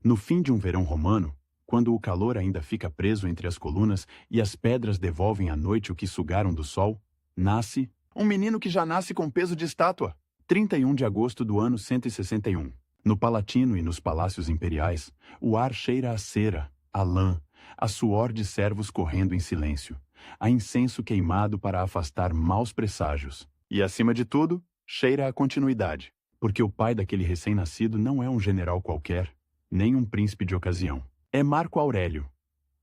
No fim de um verão romano, quando o calor ainda fica preso entre as colunas e as pedras devolvem à noite o que sugaram do sol, nasce um menino que já nasce com peso de estátua. 31 de agosto do ano 161. No Palatino e nos palácios imperiais, o ar cheira a cera, a lã, a suor de servos correndo em silêncio, a incenso queimado para afastar maus presságios. E, acima de tudo, cheira a continuidade, porque o pai daquele recém-nascido não é um general qualquer, nem um príncipe de ocasião. É Marco Aurélio,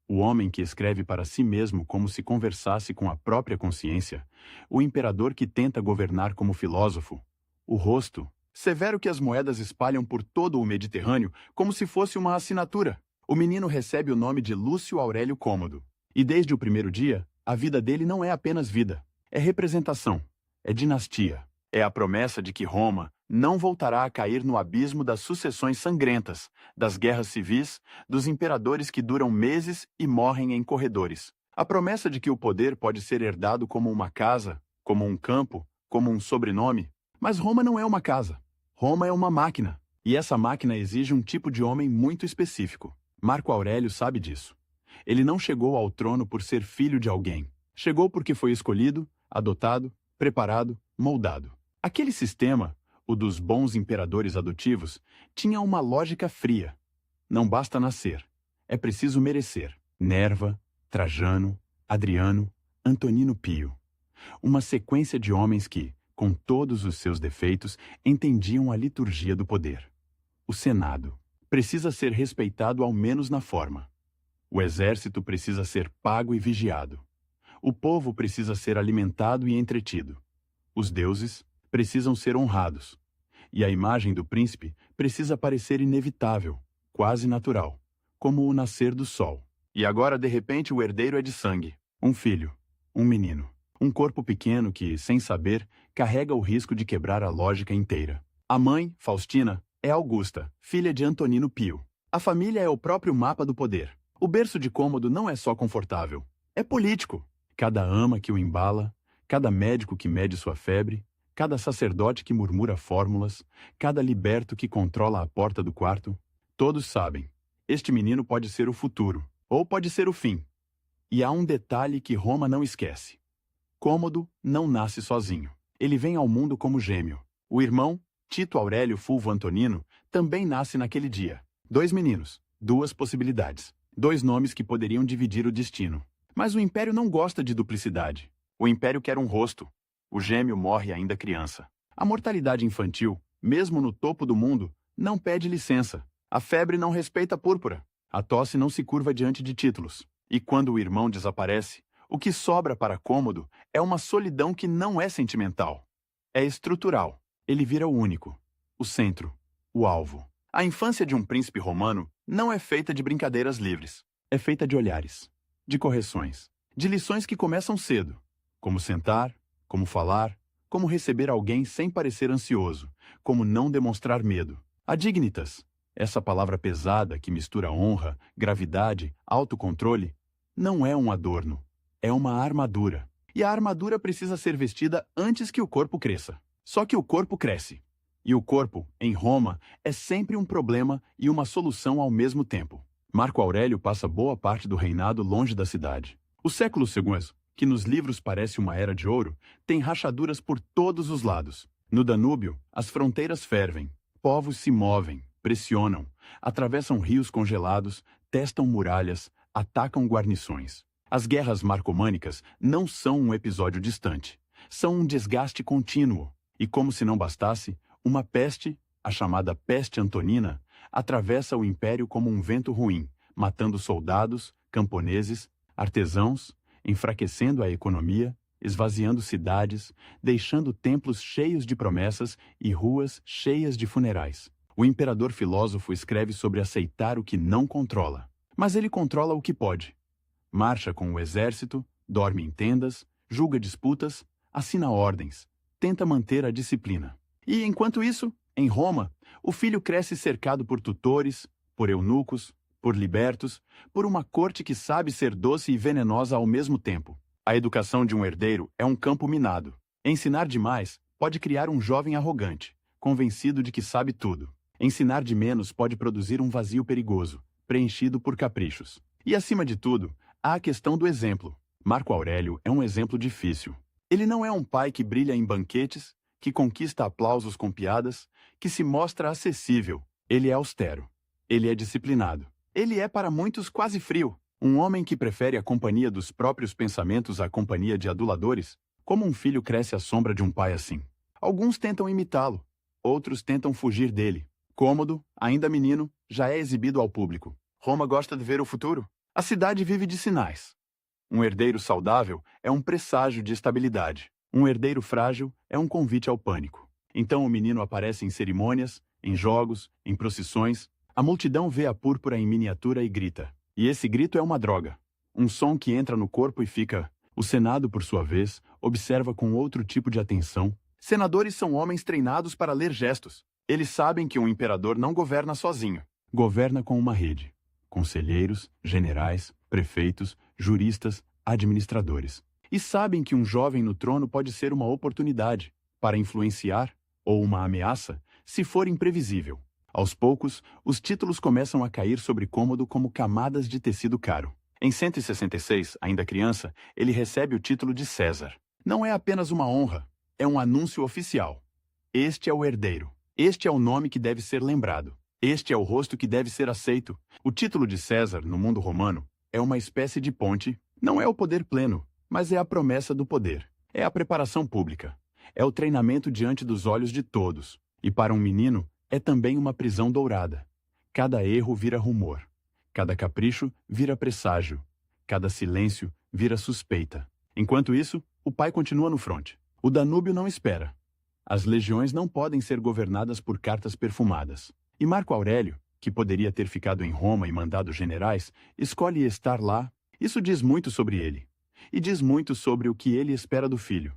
o homem que escreve para si mesmo como se conversasse com a própria consciência, o imperador que tenta governar como filósofo, o rosto, severo que as moedas espalham por todo o Mediterrâneo como se fosse uma assinatura. O menino recebe o nome de Lúcio Aurélio Cômodo. E desde o primeiro dia, a vida dele não é apenas vida. É representação, é dinastia. É a promessa de que Roma não voltará a cair no abismo das sucessões sangrentas, das guerras civis, dos imperadores que duram meses e morrem em corredores. A promessa de que o poder pode ser herdado como uma casa, como um campo, como um sobrenome. Mas Roma não é uma casa. Roma é uma máquina. E essa máquina exige um tipo de homem muito específico. Marco Aurélio sabe disso. Ele não chegou ao trono por ser filho de alguém. Chegou porque foi escolhido, adotado, preparado, moldado. Aquele sistema, o dos bons imperadores adotivos, tinha uma lógica fria. Não basta nascer. É preciso merecer. Nerva, Trajano, Adriano, Antonino Pio. Uma sequência de homens que, com todos os seus defeitos, entendiam a liturgia do poder. O Senado precisa ser respeitado ao menos na forma. O exército precisa ser pago e vigiado. O povo precisa ser alimentado e entretido. Os deuses precisam ser honrados. E a imagem do príncipe precisa parecer inevitável, quase natural, como o nascer do sol. E agora, de repente, o herdeiro é de sangue. Um filho, um menino. Um corpo pequeno que, sem saber, carrega o risco de quebrar a lógica inteira. A mãe, Faustina, é Augusta, filha de Antonino Pio. A família é o próprio mapa do poder. O berço de Cômodo não é só confortável, é político. Cada ama que o embala, cada médico que mede sua febre, cada sacerdote que murmura fórmulas, cada liberto que controla a porta do quarto, todos sabem, este menino pode ser o futuro, ou pode ser o fim. E há um detalhe que Roma não esquece. Cômodo não nasce sozinho. Ele vem ao mundo como gêmeo. O irmão, Tito Aurélio Fulvo Antonino, também nasce naquele dia. 2 meninos, 2 possibilidades. 2 nomes que poderiam dividir o destino. Mas o Império não gosta de duplicidade. O Império quer um rosto. O gêmeo morre ainda criança. A mortalidade infantil, mesmo no topo do mundo, não pede licença. A febre não respeita a púrpura. A tosse não se curva diante de títulos. E quando o irmão desaparece, o que sobra para Cômodo é uma solidão que não é sentimental. É estrutural. Ele vira o único, o centro, o alvo. A infância de um príncipe romano não é feita de brincadeiras livres. É feita de olhares, de correções, de lições que começam cedo. Como sentar, como falar, como receber alguém sem parecer ansioso, como não demonstrar medo. A dignitas, essa palavra pesada que mistura honra, gravidade, autocontrole, não é um adorno. É uma armadura. E a armadura precisa ser vestida antes que o corpo cresça. Só que o corpo cresce. E o corpo, em Roma, é sempre um problema e uma solução ao mesmo tempo. Marco Aurélio passa boa parte do reinado longe da cidade. O século II, que nos livros parece uma era de ouro, tem rachaduras por todos os lados. No Danúbio, as fronteiras fervem. Povos se movem, pressionam, atravessam rios congelados, testam muralhas, atacam guarnições. As guerras marcomânicas não são um episódio distante. São um desgaste contínuo. E como se não bastasse, uma peste, a chamada peste antonina, atravessa o império como um vento ruim, matando soldados, camponeses, artesãos, enfraquecendo a economia, esvaziando cidades, deixando templos cheios de promessas e ruas cheias de funerais. O imperador filósofo escreve sobre aceitar o que não controla. Mas ele controla o que pode. Marcha com o exército, dorme em tendas, julga disputas, assina ordens, tenta manter a disciplina. E, enquanto isso, em Roma, o filho cresce cercado por tutores, por eunucos, por libertos, por uma corte que sabe ser doce e venenosa ao mesmo tempo. A educação de um herdeiro é um campo minado. Ensinar demais pode criar um jovem arrogante, convencido de que sabe tudo. Ensinar de menos pode produzir um vazio perigoso, preenchido por caprichos. E, acima de tudo, há a questão do exemplo. Marco Aurélio é um exemplo difícil. Ele não é um pai que brilha em banquetes, que conquista aplausos com piadas, que se mostra acessível. Ele é austero. Ele é disciplinado. Ele é para muitos quase frio. Um homem que prefere a companhia dos próprios pensamentos à companhia de aduladores. Como um filho cresce à sombra de um pai assim? Alguns tentam imitá-lo. Outros tentam fugir dele. Cômodo, ainda menino, já é exibido ao público. Roma gosta de ver o futuro. A cidade vive de sinais. Um herdeiro saudável é um presságio de estabilidade. Um herdeiro frágil é um convite ao pânico. Então o menino aparece em cerimônias, em jogos, em procissões. A multidão vê a púrpura em miniatura e grita. E esse grito é uma droga. Um som que entra no corpo e fica. O Senado, por sua vez, observa com outro tipo de atenção. Senadores são homens treinados para ler gestos. Eles sabem que um imperador não governa sozinho. Governa com uma rede. Conselheiros, generais, prefeitos, juristas, administradores. E sabem que um jovem no trono pode ser uma oportunidade para influenciar ou uma ameaça se for imprevisível. Aos poucos, os títulos começam a cair sobre Cômodo como camadas de tecido caro. Em 166, ainda criança, ele recebe o título de César. Não é apenas uma honra, é um anúncio oficial. Este é o herdeiro. Este é o nome que deve ser lembrado. Este é o rosto que deve ser aceito. O título de César, no mundo romano, é uma espécie de ponte. Não é o poder pleno, mas é a promessa do poder. É a preparação pública. É o treinamento diante dos olhos de todos. E para um menino, é também uma prisão dourada. Cada erro vira rumor. Cada capricho vira presságio. Cada silêncio vira suspeita. Enquanto isso, o pai continua no fronte. O Danúbio não espera. As legiões não podem ser governadas por cartas perfumadas. E Marco Aurélio, que poderia ter ficado em Roma e mandado generais, escolhe estar lá. Isso diz muito sobre ele. E diz muito sobre o que ele espera do filho.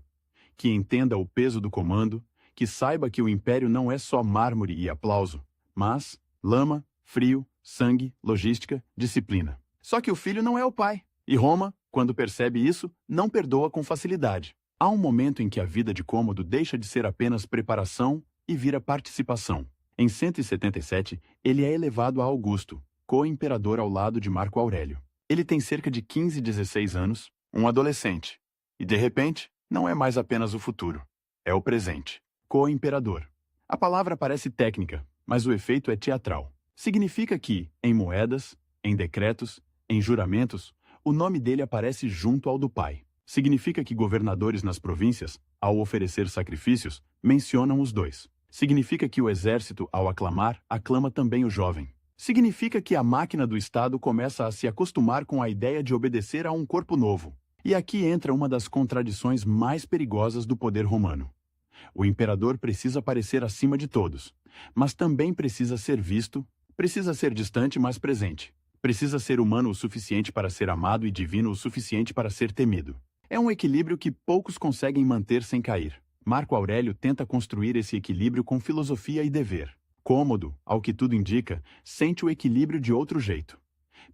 Que entenda o peso do comando, que saiba que o império não é só mármore e aplauso, mas lama, frio, sangue, logística, disciplina. Só que o filho não é o pai. E Roma, quando percebe isso, não perdoa com facilidade. Há um momento em que a vida de Cômodo deixa de ser apenas preparação e vira participação. Em 177, ele é elevado a Augusto, co-imperador ao lado de Marco Aurélio. Ele tem cerca de 15, 16 anos, um adolescente. E, de repente, não é mais apenas o futuro. É o presente. Co-imperador. A palavra parece técnica, mas o efeito é teatral. Significa que, em moedas, em decretos, em juramentos, o nome dele aparece junto ao do pai. Significa que governadores nas províncias, ao oferecer sacrifícios, mencionam os dois. Significa que o exército, ao aclamar, aclama também o jovem. Significa que a máquina do Estado começa a se acostumar com a ideia de obedecer a um corpo novo. E aqui entra uma das contradições mais perigosas do poder romano. O imperador precisa parecer acima de todos, mas também precisa ser visto, precisa ser distante, mas presente. Precisa ser humano o suficiente para ser amado e divino o suficiente para ser temido. É um equilíbrio que poucos conseguem manter sem cair. Marco Aurélio tenta construir esse equilíbrio com filosofia e dever. Cômodo, ao que tudo indica, sente o equilíbrio de outro jeito.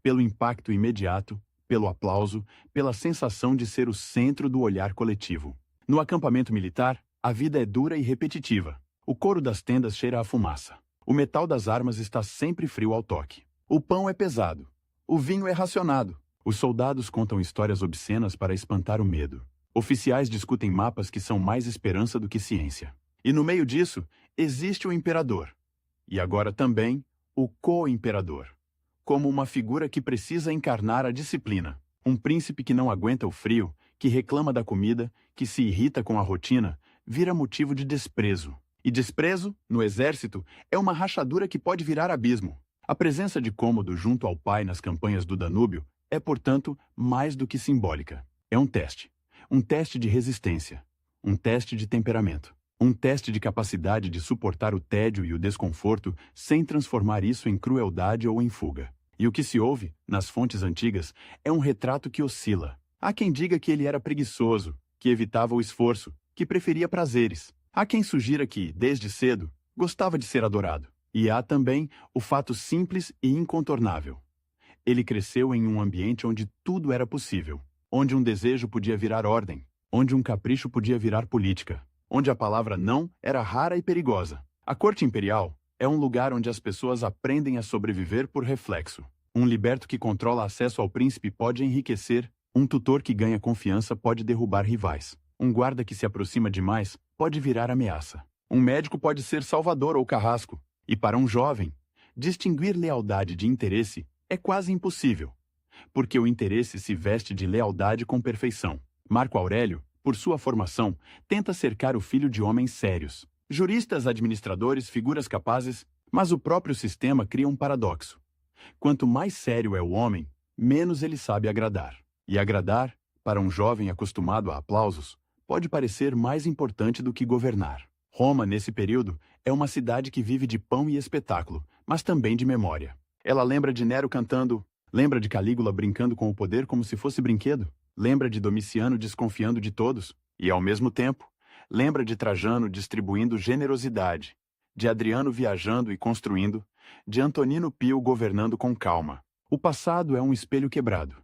Pelo impacto imediato, pelo aplauso, pela sensação de ser o centro do olhar coletivo. No acampamento militar, a vida é dura e repetitiva. O couro das tendas cheira a fumaça. O metal das armas está sempre frio ao toque. O pão é pesado. O vinho é racionado. Os soldados contam histórias obscenas para espantar o medo. Oficiais discutem mapas que são mais esperança do que ciência. E no meio disso, existe o imperador. E agora também, o co-imperador. Como uma figura que precisa encarnar a disciplina. Um príncipe que não aguenta o frio, que reclama da comida, que se irrita com a rotina, vira motivo de desprezo. E desprezo, no exército, é uma rachadura que pode virar abismo. A presença de Cômodo junto ao pai nas campanhas do Danúbio é, portanto, mais do que simbólica. É um teste. Um teste de resistência. Um teste de temperamento. Um teste de capacidade de suportar o tédio e o desconforto sem transformar isso em crueldade ou em fuga. E o que se ouve, nas fontes antigas, é um retrato que oscila. Há quem diga que ele era preguiçoso, que evitava o esforço, que preferia prazeres. Há quem sugira que, desde cedo, gostava de ser adorado. E há também o fato simples e incontornável. Ele cresceu em um ambiente onde tudo era possível, onde um desejo podia virar ordem, onde um capricho podia virar política, onde a palavra não era rara e perigosa. A corte imperial, É um lugar onde as pessoas aprendem a sobreviver por reflexo. Um liberto que controla acesso ao príncipe pode enriquecer, um tutor que ganha confiança pode derrubar rivais. Um guarda que se aproxima demais pode virar ameaça. Um médico pode ser salvador ou carrasco. E para um jovem, distinguir lealdade de interesse é quase impossível, porque o interesse se veste de lealdade com perfeição. Marco Aurélio, por sua formação, tenta cercar o filho de homens sérios. Juristas, administradores, figuras capazes, mas o próprio sistema cria um paradoxo. Quanto mais sério é o homem, menos ele sabe agradar. E agradar, para um jovem acostumado a aplausos, pode parecer mais importante do que governar. Roma, nesse período, é uma cidade que vive de pão e espetáculo, mas também de memória. Ela lembra de Nero cantando, lembra de Calígula brincando com o poder como se fosse brinquedo, lembra de Domiciano desconfiando de todos, e, ao mesmo tempo, lembra de Trajano distribuindo generosidade, de Adriano viajando e construindo, de Antonino Pio governando com calma. O passado é um espelho quebrado.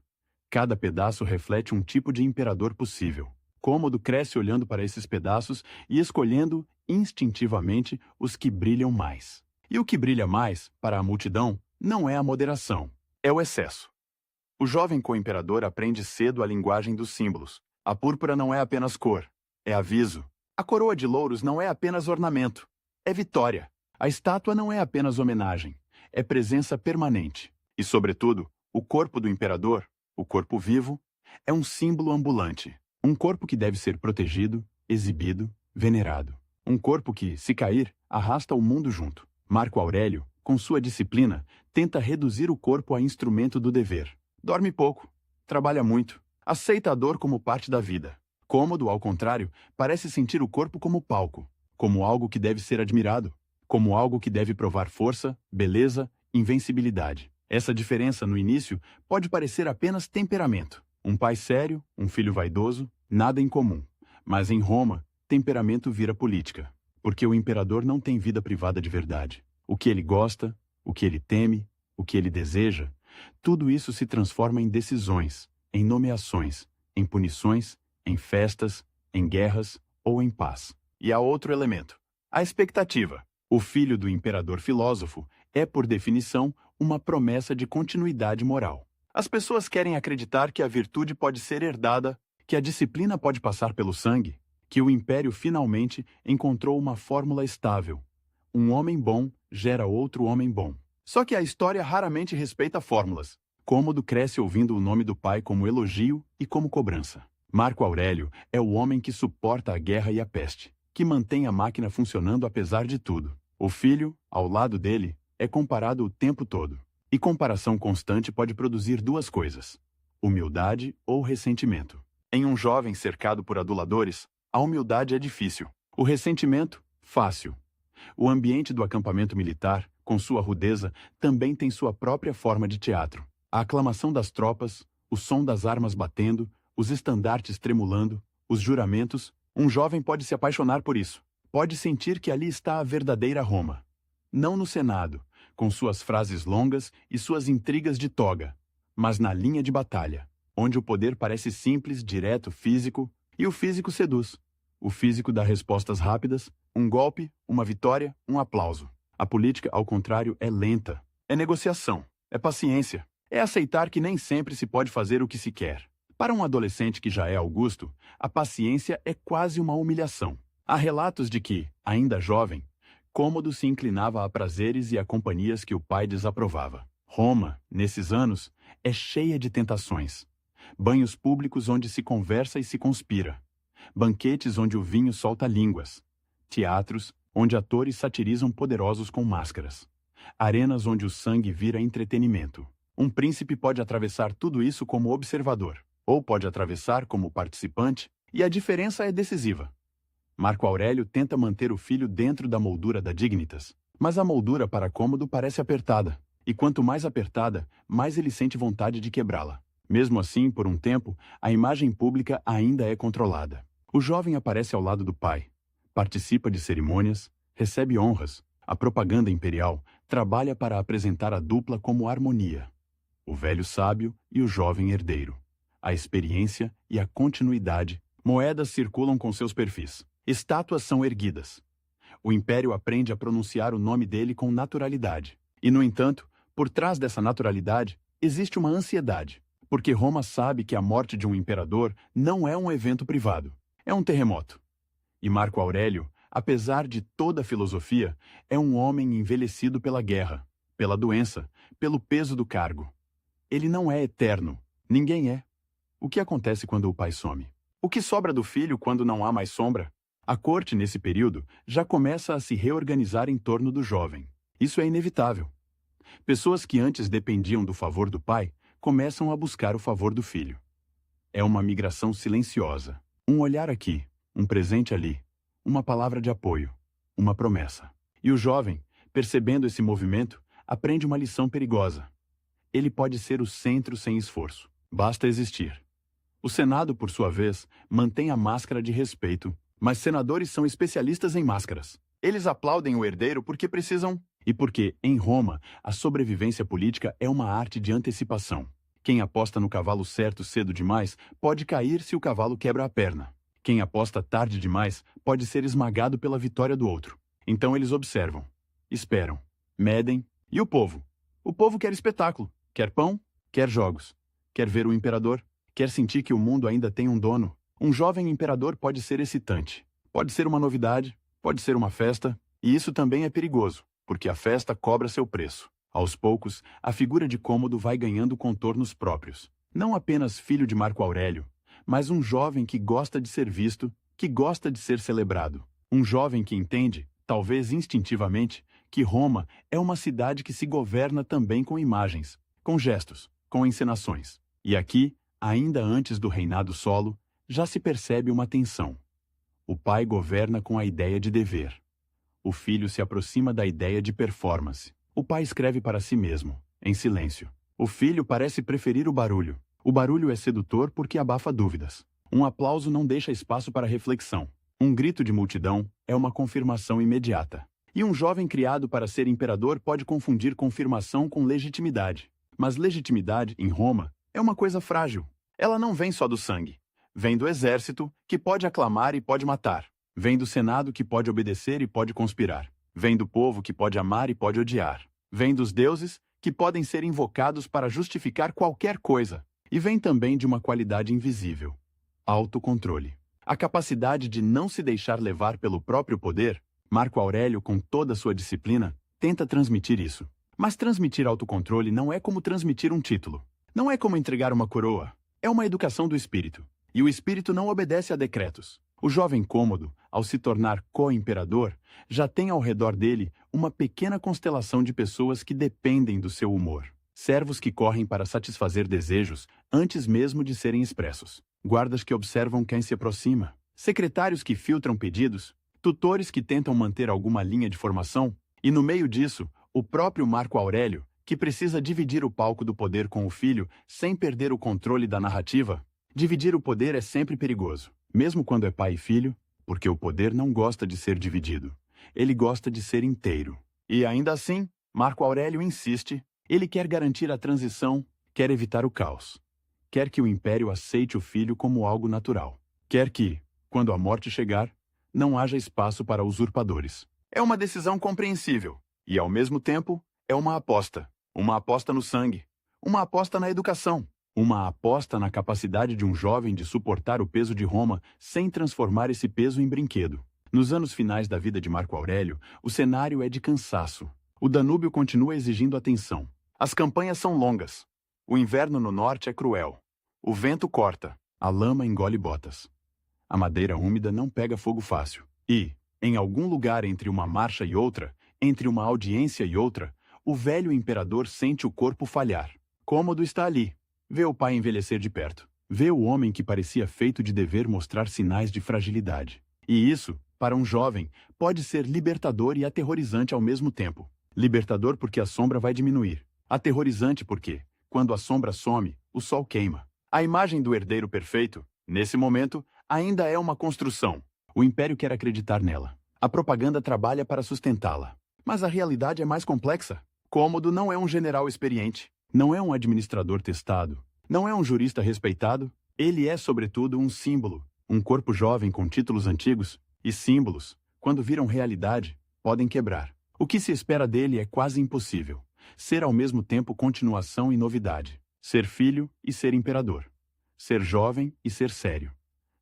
Cada pedaço reflete um tipo de imperador possível. Cômodo cresce olhando para esses pedaços e escolhendo, instintivamente, os que brilham mais. E o que brilha mais, para a multidão, não é a moderação, é o excesso. O jovem co-imperador aprende cedo a linguagem dos símbolos. A púrpura não é apenas cor, é aviso. A coroa de louros não é apenas ornamento, é vitória. A estátua não é apenas homenagem, é presença permanente. E, sobretudo, o corpo do imperador, o corpo vivo, é um símbolo ambulante. Um corpo que deve ser protegido, exibido, venerado. Um corpo que, se cair, arrasta o mundo junto. Marco Aurélio, com sua disciplina, tenta reduzir o corpo a instrumento do dever. Dorme pouco, trabalha muito, aceita a dor como parte da vida. Cômodo, ao contrário, parece sentir o corpo como palco, como algo que deve ser admirado, como algo que deve provar força, beleza, invencibilidade. Essa diferença, no início, pode parecer apenas temperamento. Um pai sério, um filho vaidoso, nada em comum. Mas em Roma, temperamento vira política, porque o imperador não tem vida privada de verdade. O que ele gosta, o que ele teme, o que ele deseja, tudo isso se transforma em decisões, em nomeações, em punições, em festas, em guerras ou em paz. E há outro elemento, a expectativa. O filho do imperador filósofo é, por definição, uma promessa de continuidade moral. As pessoas querem acreditar que a virtude pode ser herdada, que a disciplina pode passar pelo sangue, que o império finalmente encontrou uma fórmula estável. Um homem bom gera outro homem bom. Só que a história raramente respeita fórmulas. Cômodo cresce ouvindo o nome do pai como elogio e como cobrança. Marco Aurélio é o homem que suporta a guerra e a peste, que mantém a máquina funcionando apesar de tudo. O filho, ao lado dele, é comparado o tempo todo. E comparação constante pode produzir duas coisas: humildade ou ressentimento. Em um jovem cercado por aduladores, a humildade é difícil. O ressentimento, fácil. O ambiente do acampamento militar, com sua rudeza, também tem sua própria forma de teatro. A aclamação das tropas, o som das armas batendo, os estandartes tremulando, os juramentos, um jovem pode se apaixonar por isso. Pode sentir que ali está a verdadeira Roma. Não no Senado, com suas frases longas e suas intrigas de toga, mas na linha de batalha, onde o poder parece simples, direto, físico, e o físico seduz. O físico dá respostas rápidas, um golpe, uma vitória, um aplauso. A política, ao contrário, é lenta. É negociação, é paciência, é aceitar que nem sempre se pode fazer o que se quer. Para um adolescente que já é augusto, a paciência é quase uma humilhação. Há relatos de que, ainda jovem, Cômodo se inclinava a prazeres e a companhias que o pai desaprovava. Roma, nesses anos, é cheia de tentações. Banhos públicos onde se conversa e se conspira. Banquetes onde o vinho solta línguas. Teatros onde atores satirizam poderosos com máscaras. Arenas onde o sangue vira entretenimento. Um príncipe pode atravessar tudo isso como observador, ou pode atravessar como participante, e a diferença é decisiva. Marco Aurélio tenta manter o filho dentro da moldura da dignitas, mas a moldura para Cômodo parece apertada, e quanto mais apertada, mais ele sente vontade de quebrá-la. Mesmo assim, por um tempo, a imagem pública ainda é controlada. O jovem aparece ao lado do pai, participa de cerimônias, recebe honras. A propaganda imperial trabalha para apresentar a dupla como harmonia. O velho sábio e o jovem herdeiro. A experiência e a continuidade. Moedas circulam com seus perfis. Estátuas são erguidas. O império aprende a pronunciar o nome dele com naturalidade. E, no entanto, por trás dessa naturalidade, existe uma ansiedade, porque Roma sabe que a morte de um imperador não é um evento privado, é um terremoto. E Marco Aurélio, apesar de toda a filosofia, é um homem envelhecido pela guerra, pela doença, pelo peso do cargo. Ele não é eterno, ninguém é. O que acontece quando o pai some? O que sobra do filho quando não há mais sombra? A corte, nesse período, já começa a se reorganizar em torno do jovem. Isso é inevitável. Pessoas que antes dependiam do favor do pai começam a buscar o favor do filho. É uma migração silenciosa. Um olhar aqui, um presente ali, uma palavra de apoio, uma promessa. E o jovem, percebendo esse movimento, aprende uma lição perigosa. Ele pode ser o centro sem esforço. Basta existir. O Senado, por sua vez, mantém a máscara de respeito, mas senadores são especialistas em máscaras. Eles aplaudem o herdeiro porque precisam, e porque, em Roma, a sobrevivência política é uma arte de antecipação. Quem aposta no cavalo certo cedo demais pode cair se o cavalo quebra a perna. Quem aposta tarde demais pode ser esmagado pela vitória do outro. Então eles observam, esperam, medem. E o povo? O povo quer espetáculo, quer pão, quer jogos, quer ver o imperador, quer sentir que o mundo ainda tem um dono. Um jovem imperador pode ser excitante, pode ser uma novidade, pode ser uma festa, e isso também é perigoso, porque a festa cobra seu preço. Aos poucos, a figura de Cômodo vai ganhando contornos próprios. Não apenas filho de Marco Aurélio, mas um jovem que gosta de ser visto, que gosta de ser celebrado. Um jovem que entende, talvez instintivamente, que Roma é uma cidade que se governa também com imagens, com gestos, com encenações. E aqui, ainda antes do reinado solo, já se percebe uma tensão. O pai governa com a ideia de dever. O filho se aproxima da ideia de performance. O pai escreve para si mesmo, em silêncio. O filho parece preferir o barulho. O barulho é sedutor porque abafa dúvidas. Um aplauso não deixa espaço para reflexão. Um grito de multidão é uma confirmação imediata. E um jovem criado para ser imperador pode confundir confirmação com legitimidade. Mas legitimidade, em Roma, é uma coisa frágil. Ela não vem só do sangue. Vem do exército, que pode aclamar e pode matar. Vem do Senado, que pode obedecer e pode conspirar. Vem do povo, que pode amar e pode odiar. Vem dos deuses, que podem ser invocados para justificar qualquer coisa. E vem também de uma qualidade invisível: autocontrole. A capacidade de não se deixar levar pelo próprio poder. Marco Aurélio, com toda a sua disciplina, tenta transmitir isso. Mas transmitir autocontrole não é como transmitir um título. Não é como entregar uma coroa. É uma educação do espírito. E o espírito não obedece a decretos. O jovem Cômodo, ao se tornar co-imperador, já tem ao redor dele uma pequena constelação de pessoas que dependem do seu humor. Servos que correm para satisfazer desejos antes mesmo de serem expressos. Guardas que observam quem se aproxima. Secretários que filtram pedidos. Tutores que tentam manter alguma linha de formação. E no meio disso, o próprio Marco Aurélio, que precisa dividir o palco do poder com o filho sem perder o controle da narrativa. Dividir o poder é sempre perigoso, mesmo quando é pai e filho, porque o poder não gosta de ser dividido. Ele gosta de ser inteiro. E ainda assim, Marco Aurélio insiste, ele quer garantir a transição, quer evitar o caos. Quer que o império aceite o filho como algo natural. Quer que, quando a morte chegar, não haja espaço para usurpadores. É uma decisão compreensível, e ao mesmo tempo, é uma aposta. Uma aposta no sangue, uma aposta na educação. Uma aposta na capacidade de um jovem de suportar o peso de Roma sem transformar esse peso em brinquedo. Nos anos finais da vida de Marco Aurélio, o cenário é de cansaço. O Danúbio continua exigindo atenção. As campanhas são longas. O inverno no norte é cruel. O vento corta. A lama engole botas. A madeira úmida não pega fogo fácil. E, em algum lugar entre uma marcha e outra, entre uma audiência e outra, o velho imperador sente o corpo falhar. Cômodo está ali. Vê o pai envelhecer de perto. Vê o homem que parecia feito de dever mostrar sinais de fragilidade. E isso, para um jovem, pode ser libertador e aterrorizante ao mesmo tempo. Libertador porque a sombra vai diminuir. Aterrorizante porque, quando a sombra some, o sol queima. A imagem do herdeiro perfeito, nesse momento, ainda é uma construção. O império quer acreditar nela. A propaganda trabalha para sustentá-la. Mas a realidade é mais complexa. Cômodo não é um general experiente. Não é um administrador testado, não é um jurista respeitado, ele é, sobretudo, um símbolo, um corpo jovem com títulos antigos, e símbolos, quando viram realidade, podem quebrar. O que se espera dele é quase impossível. Ser ao mesmo tempo continuação e novidade. Ser filho e ser imperador. Ser jovem e ser sério.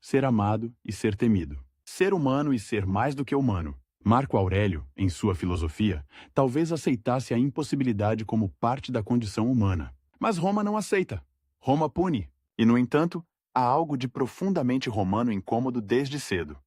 Ser amado e ser temido. Ser humano e ser mais do que humano. Marco Aurélio, em sua filosofia, talvez aceitasse a impossibilidade como parte da condição humana. Mas Roma não aceita. Roma pune. E, no entanto, há algo de profundamente romano incômodo desde cedo.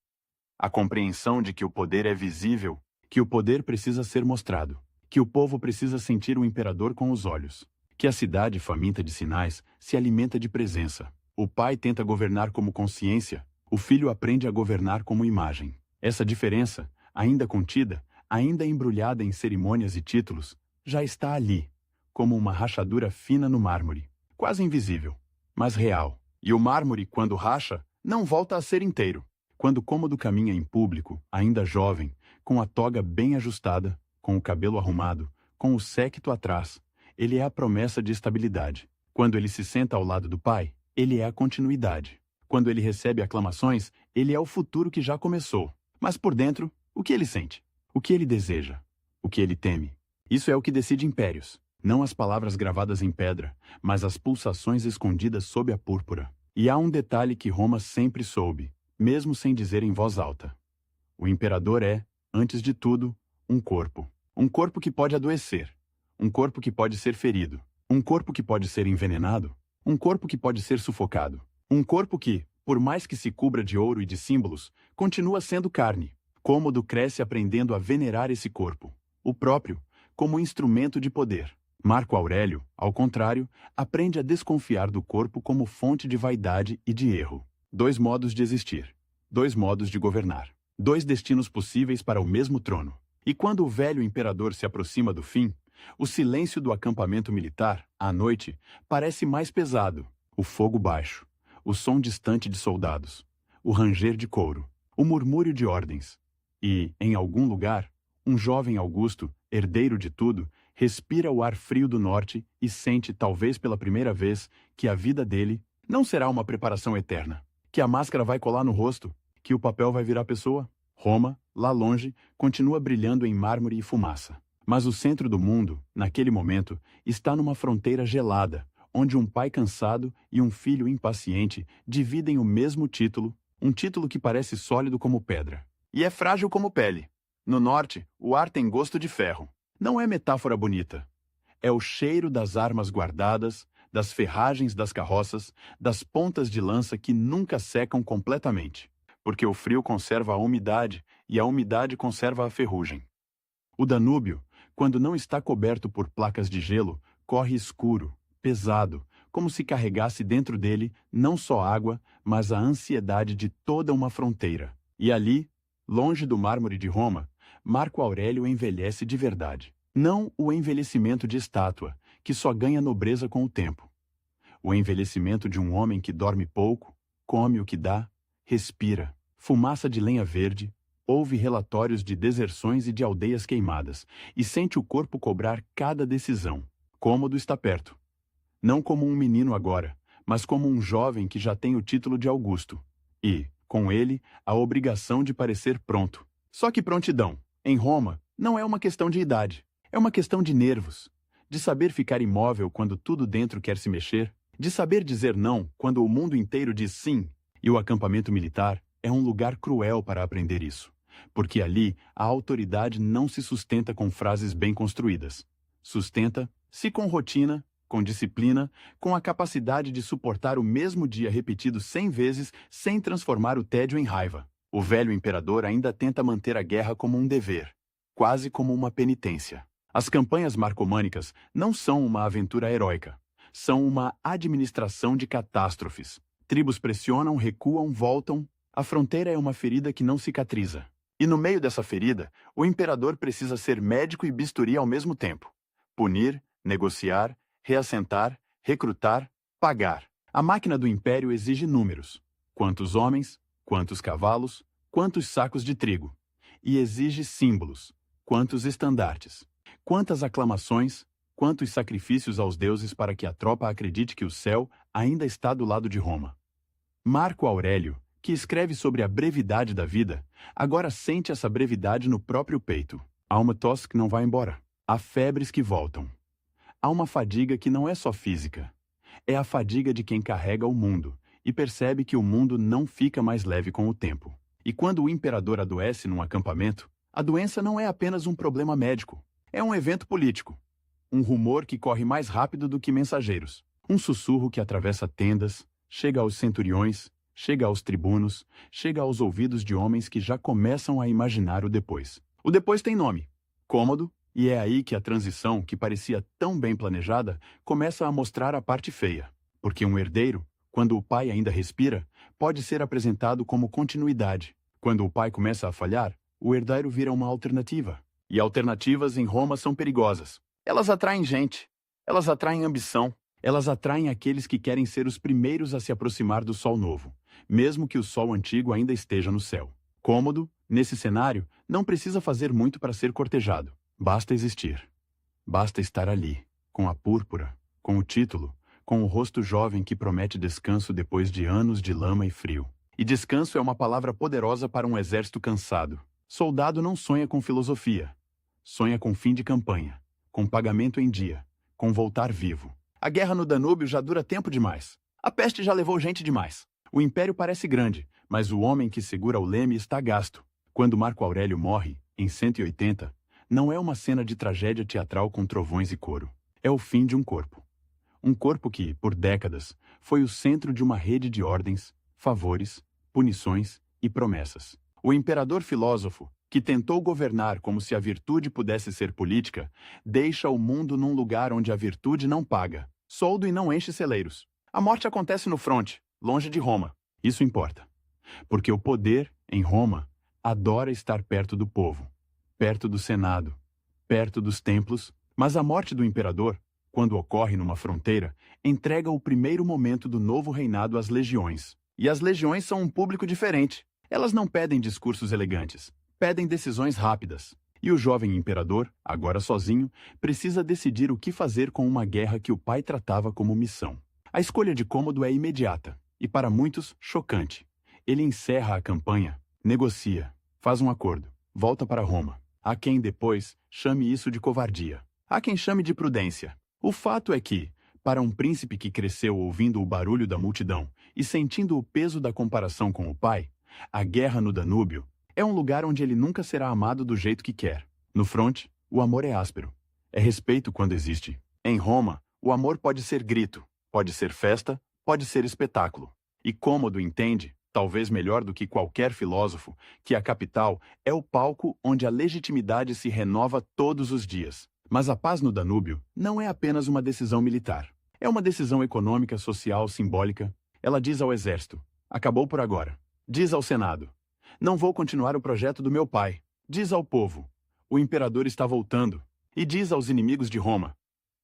A compreensão de que o poder é visível, que o poder precisa ser mostrado, que o povo precisa sentir o imperador com os olhos, que a cidade faminta de sinais se alimenta de presença. O pai tenta governar como consciência, o filho aprende a governar como imagem. Essa diferença, ainda contida, ainda embrulhada em cerimônias e títulos, já está ali, como uma rachadura fina no mármore, quase invisível, mas real. E o mármore, quando racha, não volta a ser inteiro. Quando Cômodo caminha em público, ainda jovem, com a toga bem ajustada, com o cabelo arrumado, com o séquito atrás, ele é a promessa de estabilidade. Quando ele se senta ao lado do pai, ele é a continuidade. Quando ele recebe aclamações, ele é o futuro que já começou. Mas por dentro, o que ele sente? O que ele deseja? O que ele teme? Isso é o que decide impérios. Não as palavras gravadas em pedra, mas as pulsações escondidas sob a púrpura. E há um detalhe que Roma sempre soube, mesmo sem dizer em voz alta. O imperador é, antes de tudo, um corpo. Um corpo que pode adoecer. Um corpo que pode ser ferido. Um corpo que pode ser envenenado. Um corpo que pode ser sufocado. Um corpo que, por mais que se cubra de ouro e de símbolos, continua sendo carne. Cômodo cresce aprendendo a venerar esse corpo, o próprio, como instrumento de poder. Marco Aurélio, ao contrário, aprende a desconfiar do corpo como fonte de vaidade e de erro. 2 modos de existir. 2 modos de governar. 2 destinos possíveis para o mesmo trono. E quando o velho imperador se aproxima do fim, o silêncio do acampamento militar, à noite, parece mais pesado. O fogo baixo, o som distante de soldados, o ranger de couro, o murmúrio de ordens. E, em algum lugar, um jovem Augusto, herdeiro de tudo, respira o ar frio do norte e sente, talvez pela primeira vez, que a vida dele não será uma preparação eterna, que a máscara vai colar no rosto, que o papel vai virar pessoa. Roma, lá longe, continua brilhando em mármore e fumaça. Mas o centro do mundo, naquele momento, está numa fronteira gelada, onde um pai cansado e um filho impaciente dividem o mesmo título, um título que parece sólido como pedra. E é frágil como pele. No norte, o ar tem gosto de ferro. Não é metáfora bonita. É o cheiro das armas guardadas, das ferragens das carroças, das pontas de lança que nunca secam completamente, porque o frio conserva a umidade e a umidade conserva a ferrugem. O Danúbio, quando não está coberto por placas de gelo, corre escuro, pesado, como se carregasse dentro dele não só água, mas a ansiedade de toda uma fronteira. E ali, longe do mármore de Roma, Marco Aurélio envelhece de verdade. Não o envelhecimento de estátua, que só ganha nobreza com o tempo. O envelhecimento de um homem que dorme pouco, come o que dá, respira, fumaça de lenha verde, ouve relatórios de deserções e de aldeias queimadas, e sente o corpo cobrar cada decisão. Cômodo está perto. Não como um menino agora, mas como um jovem que já tem o título de Augusto. E, com ele, a obrigação de parecer pronto. Só que prontidão, em Roma, não é uma questão de idade. É uma questão de nervos. De saber ficar imóvel quando tudo dentro quer se mexer. De saber dizer não quando o mundo inteiro diz sim. E o acampamento militar é um lugar cruel para aprender isso. Porque ali a autoridade não se sustenta com frases bem construídas. Sustenta-se com rotina, com disciplina, com a capacidade de suportar o mesmo dia repetido 100 vezes sem transformar o tédio em raiva. O velho imperador ainda tenta manter a guerra como um dever, quase como uma penitência. As campanhas marcomânicas não são uma aventura heróica, são uma administração de catástrofes. Tribos pressionam, recuam, voltam. A fronteira é uma ferida que não cicatriza. E no meio dessa ferida, o imperador precisa ser médico e bisturi ao mesmo tempo. Punir, negociar, reassentar, recrutar, pagar. A máquina do império exige números. Quantos homens, quantos cavalos, quantos sacos de trigo. E exige símbolos. Quantos estandartes. Quantas aclamações, quantos sacrifícios aos deuses para que a tropa acredite que o céu ainda está do lado de Roma. Marco Aurélio, que escreve sobre a brevidade da vida, agora sente essa brevidade no próprio peito. Há uma tosse que não vai embora. Há febres que voltam. Há uma fadiga que não é só física. É a fadiga de quem carrega o mundo e percebe que o mundo não fica mais leve com o tempo. E quando o imperador adoece num acampamento, a doença não é apenas um problema médico. É um evento político. Um rumor que corre mais rápido do que mensageiros. Um sussurro que atravessa tendas, chega aos centuriões, chega aos tribunos, chega aos ouvidos de homens que já começam a imaginar o depois. O depois tem nome: Cômodo, e é aí que a transição, que parecia tão bem planejada, começa a mostrar a parte feia. Porque um herdeiro, quando o pai ainda respira, pode ser apresentado como continuidade. Quando o pai começa a falhar, o herdeiro vira uma alternativa. E alternativas em Roma são perigosas. Elas atraem gente, elas atraem ambição, elas atraem aqueles que querem ser os primeiros a se aproximar do sol novo, mesmo que o sol antigo ainda esteja no céu. Cômodo, nesse cenário, não precisa fazer muito para ser cortejado. Basta existir. Basta estar ali, com a púrpura, com o título, com o rosto jovem que promete descanso depois de anos de lama e frio. E descanso é uma palavra poderosa para um exército cansado. Soldado não sonha com filosofia. Sonha com fim de campanha, com pagamento em dia, com voltar vivo. A guerra no Danúbio já dura tempo demais. A peste já levou gente demais. O império parece grande, mas o homem que segura o leme está gasto. Quando Marco Aurélio morre, em 180, não é uma cena de tragédia teatral com trovões e coro. É o fim de um corpo. Um corpo que, por décadas, foi o centro de uma rede de ordens, favores, punições e promessas. O imperador filósofo, que tentou governar como se a virtude pudesse ser política, deixa o mundo num lugar onde a virtude não paga, soldo e não enche celeiros. A morte acontece no fronte, longe de Roma. Isso importa. Porque o poder, em Roma, adora estar perto do povo, perto do Senado, perto dos templos, mas a morte do imperador, quando ocorre numa fronteira, entrega o primeiro momento do novo reinado às legiões. E as legiões são um público diferente. Elas não pedem discursos elegantes, pedem decisões rápidas. E o jovem imperador, agora sozinho, precisa decidir o que fazer com uma guerra que o pai tratava como missão. A escolha de Cômodo é imediata, e para muitos, chocante. Ele encerra a campanha, negocia, faz um acordo, volta para Roma. Há quem depois chame isso de covardia. Há quem chame de prudência. O fato é que, para um príncipe que cresceu ouvindo o barulho da multidão e sentindo o peso da comparação com o pai, a guerra no Danúbio é um lugar onde ele nunca será amado do jeito que quer. No fronte, o amor é áspero. É respeito quando existe. Em Roma, o amor pode ser grito, pode ser festa, pode ser espetáculo. E Cômodo entende, talvez melhor do que qualquer filósofo, que a capital é o palco onde a legitimidade se renova todos os dias. Mas a paz no Danúbio não é apenas uma decisão militar. É uma decisão econômica, social, simbólica. Ela diz ao exército: acabou por agora. Diz ao Senado: não vou continuar o projeto do meu pai. Diz ao povo: o imperador está voltando. E diz aos inimigos de Roma: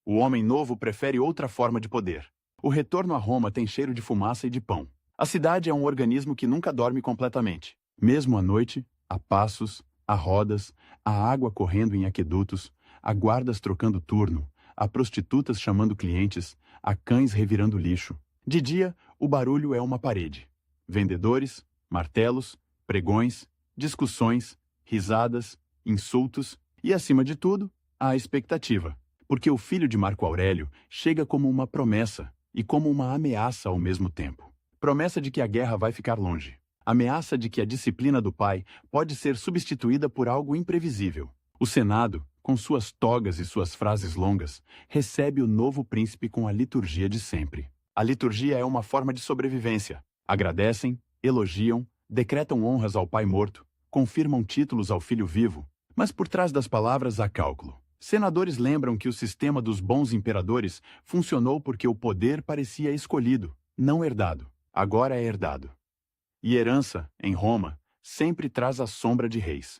o homem novo prefere outra forma de poder. O retorno a Roma tem cheiro de fumaça e de pão. A cidade é um organismo que nunca dorme completamente. Mesmo à noite, há passos, há rodas, há água correndo em aquedutos, há guardas trocando turno, há prostitutas chamando clientes, há cães revirando lixo. De dia, o barulho é uma parede. Vendedores, martelos, pregões, discussões, risadas, insultos e, acima de tudo, a expectativa. Porque o filho de Marco Aurélio chega como uma promessa e como uma ameaça ao mesmo tempo. Promessa de que a guerra vai ficar longe. Ameaça de que a disciplina do pai pode ser substituída por algo imprevisível. O Senado, com suas togas e suas frases longas, recebe o novo príncipe com a liturgia de sempre. A liturgia é uma forma de sobrevivência. Agradecem, elogiam, decretam honras ao pai morto, confirmam títulos ao filho vivo, mas por trás das palavras há cálculo. Senadores lembram que o sistema dos bons imperadores funcionou porque o poder parecia escolhido, não herdado. Agora é herdado. E herança, em Roma, sempre traz a sombra de reis.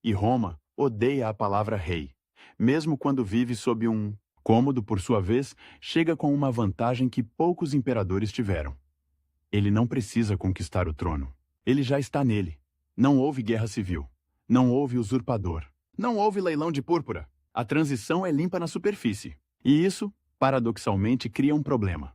E Roma odeia a palavra rei, mesmo quando vive sob um... Cômodo, por sua vez, chega com uma vantagem que poucos imperadores tiveram. Ele não precisa conquistar o trono. Ele já está nele. Não houve guerra civil. Não houve usurpador. Não houve leilão de púrpura. A transição é limpa na superfície. E isso, paradoxalmente, cria um problema.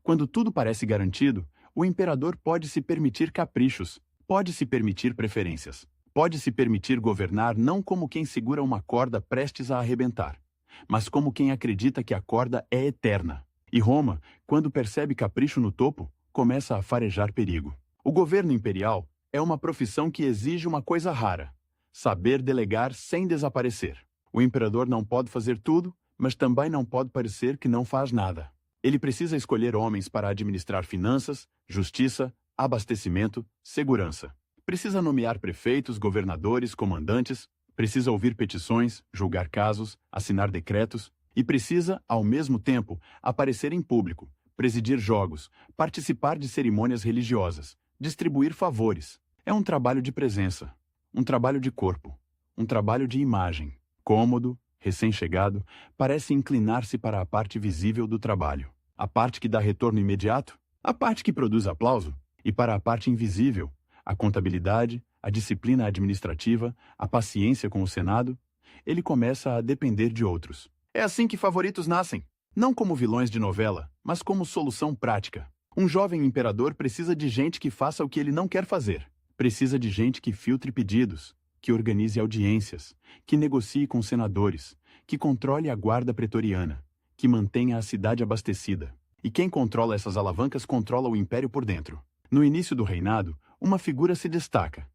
Quando tudo parece garantido, O imperador pode se permitir caprichos, pode se permitir preferências, pode se permitir governar não como quem segura uma corda prestes a arrebentar, mas como quem acredita que a corda é eterna. E Roma, quando percebe capricho no topo, começa a farejar perigo. O governo imperial é uma profissão que exige uma coisa rara: saber delegar sem desaparecer. O imperador não pode fazer tudo, mas também não pode parecer que não faz nada. Ele precisa escolher homens para administrar finanças, justiça, abastecimento, segurança. Precisa nomear prefeitos, governadores, comandantes, precisa ouvir petições, julgar casos, assinar decretos e precisa, ao mesmo tempo, aparecer em público, presidir jogos, participar de cerimônias religiosas, distribuir favores. É um trabalho de presença, um trabalho de corpo, um trabalho de imagem. Cômodo, recém-chegado, parece inclinar-se para a parte visível do trabalho. A parte que dá retorno imediato, a parte que produz aplauso, e para a parte invisível, a contabilidade, a disciplina administrativa, a paciência com o Senado, ele começa a depender de outros. É assim que favoritos nascem, não como vilões de novela, mas como solução prática. Um jovem imperador precisa de gente que faça o que ele não quer fazer. Precisa de gente que filtre pedidos, que organize audiências, que negocie com senadores, que controle a guarda pretoriana, que mantenha a cidade abastecida. E quem controla essas alavancas controla o império por dentro. No início do reinado, uma figura se destaca: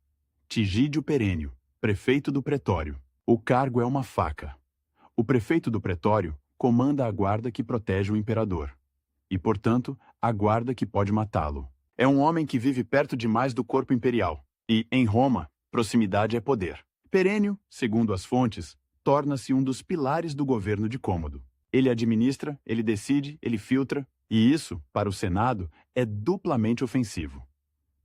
Tigídio Perênio, prefeito do pretório. O cargo é uma faca. O prefeito do pretório comanda a guarda que protege o imperador. E, portanto, a guarda que pode matá-lo. É um homem que vive perto demais do corpo imperial. E, em Roma, proximidade é poder. Perênio, segundo as fontes, torna-se um dos pilares do governo de Cômodo. Ele administra, ele decide, ele filtra, e isso, para o Senado, é duplamente ofensivo.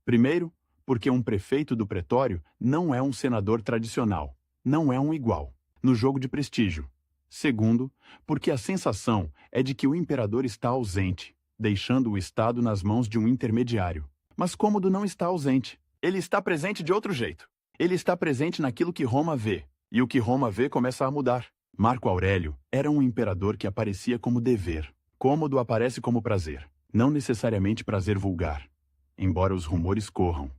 Primeiro, porque um prefeito do pretório não é um senador tradicional, não é um igual, no jogo de prestígio. Segundo, porque a sensação é de que o imperador está ausente, deixando o Estado nas mãos de um intermediário. Mas Cômodo não está ausente. Ele está presente de outro jeito. Ele está presente naquilo que Roma vê, e o que Roma vê começa a mudar. Marco Aurélio era um imperador que aparecia como dever. Cômodo aparece como prazer, não necessariamente prazer vulgar, embora os rumores corram,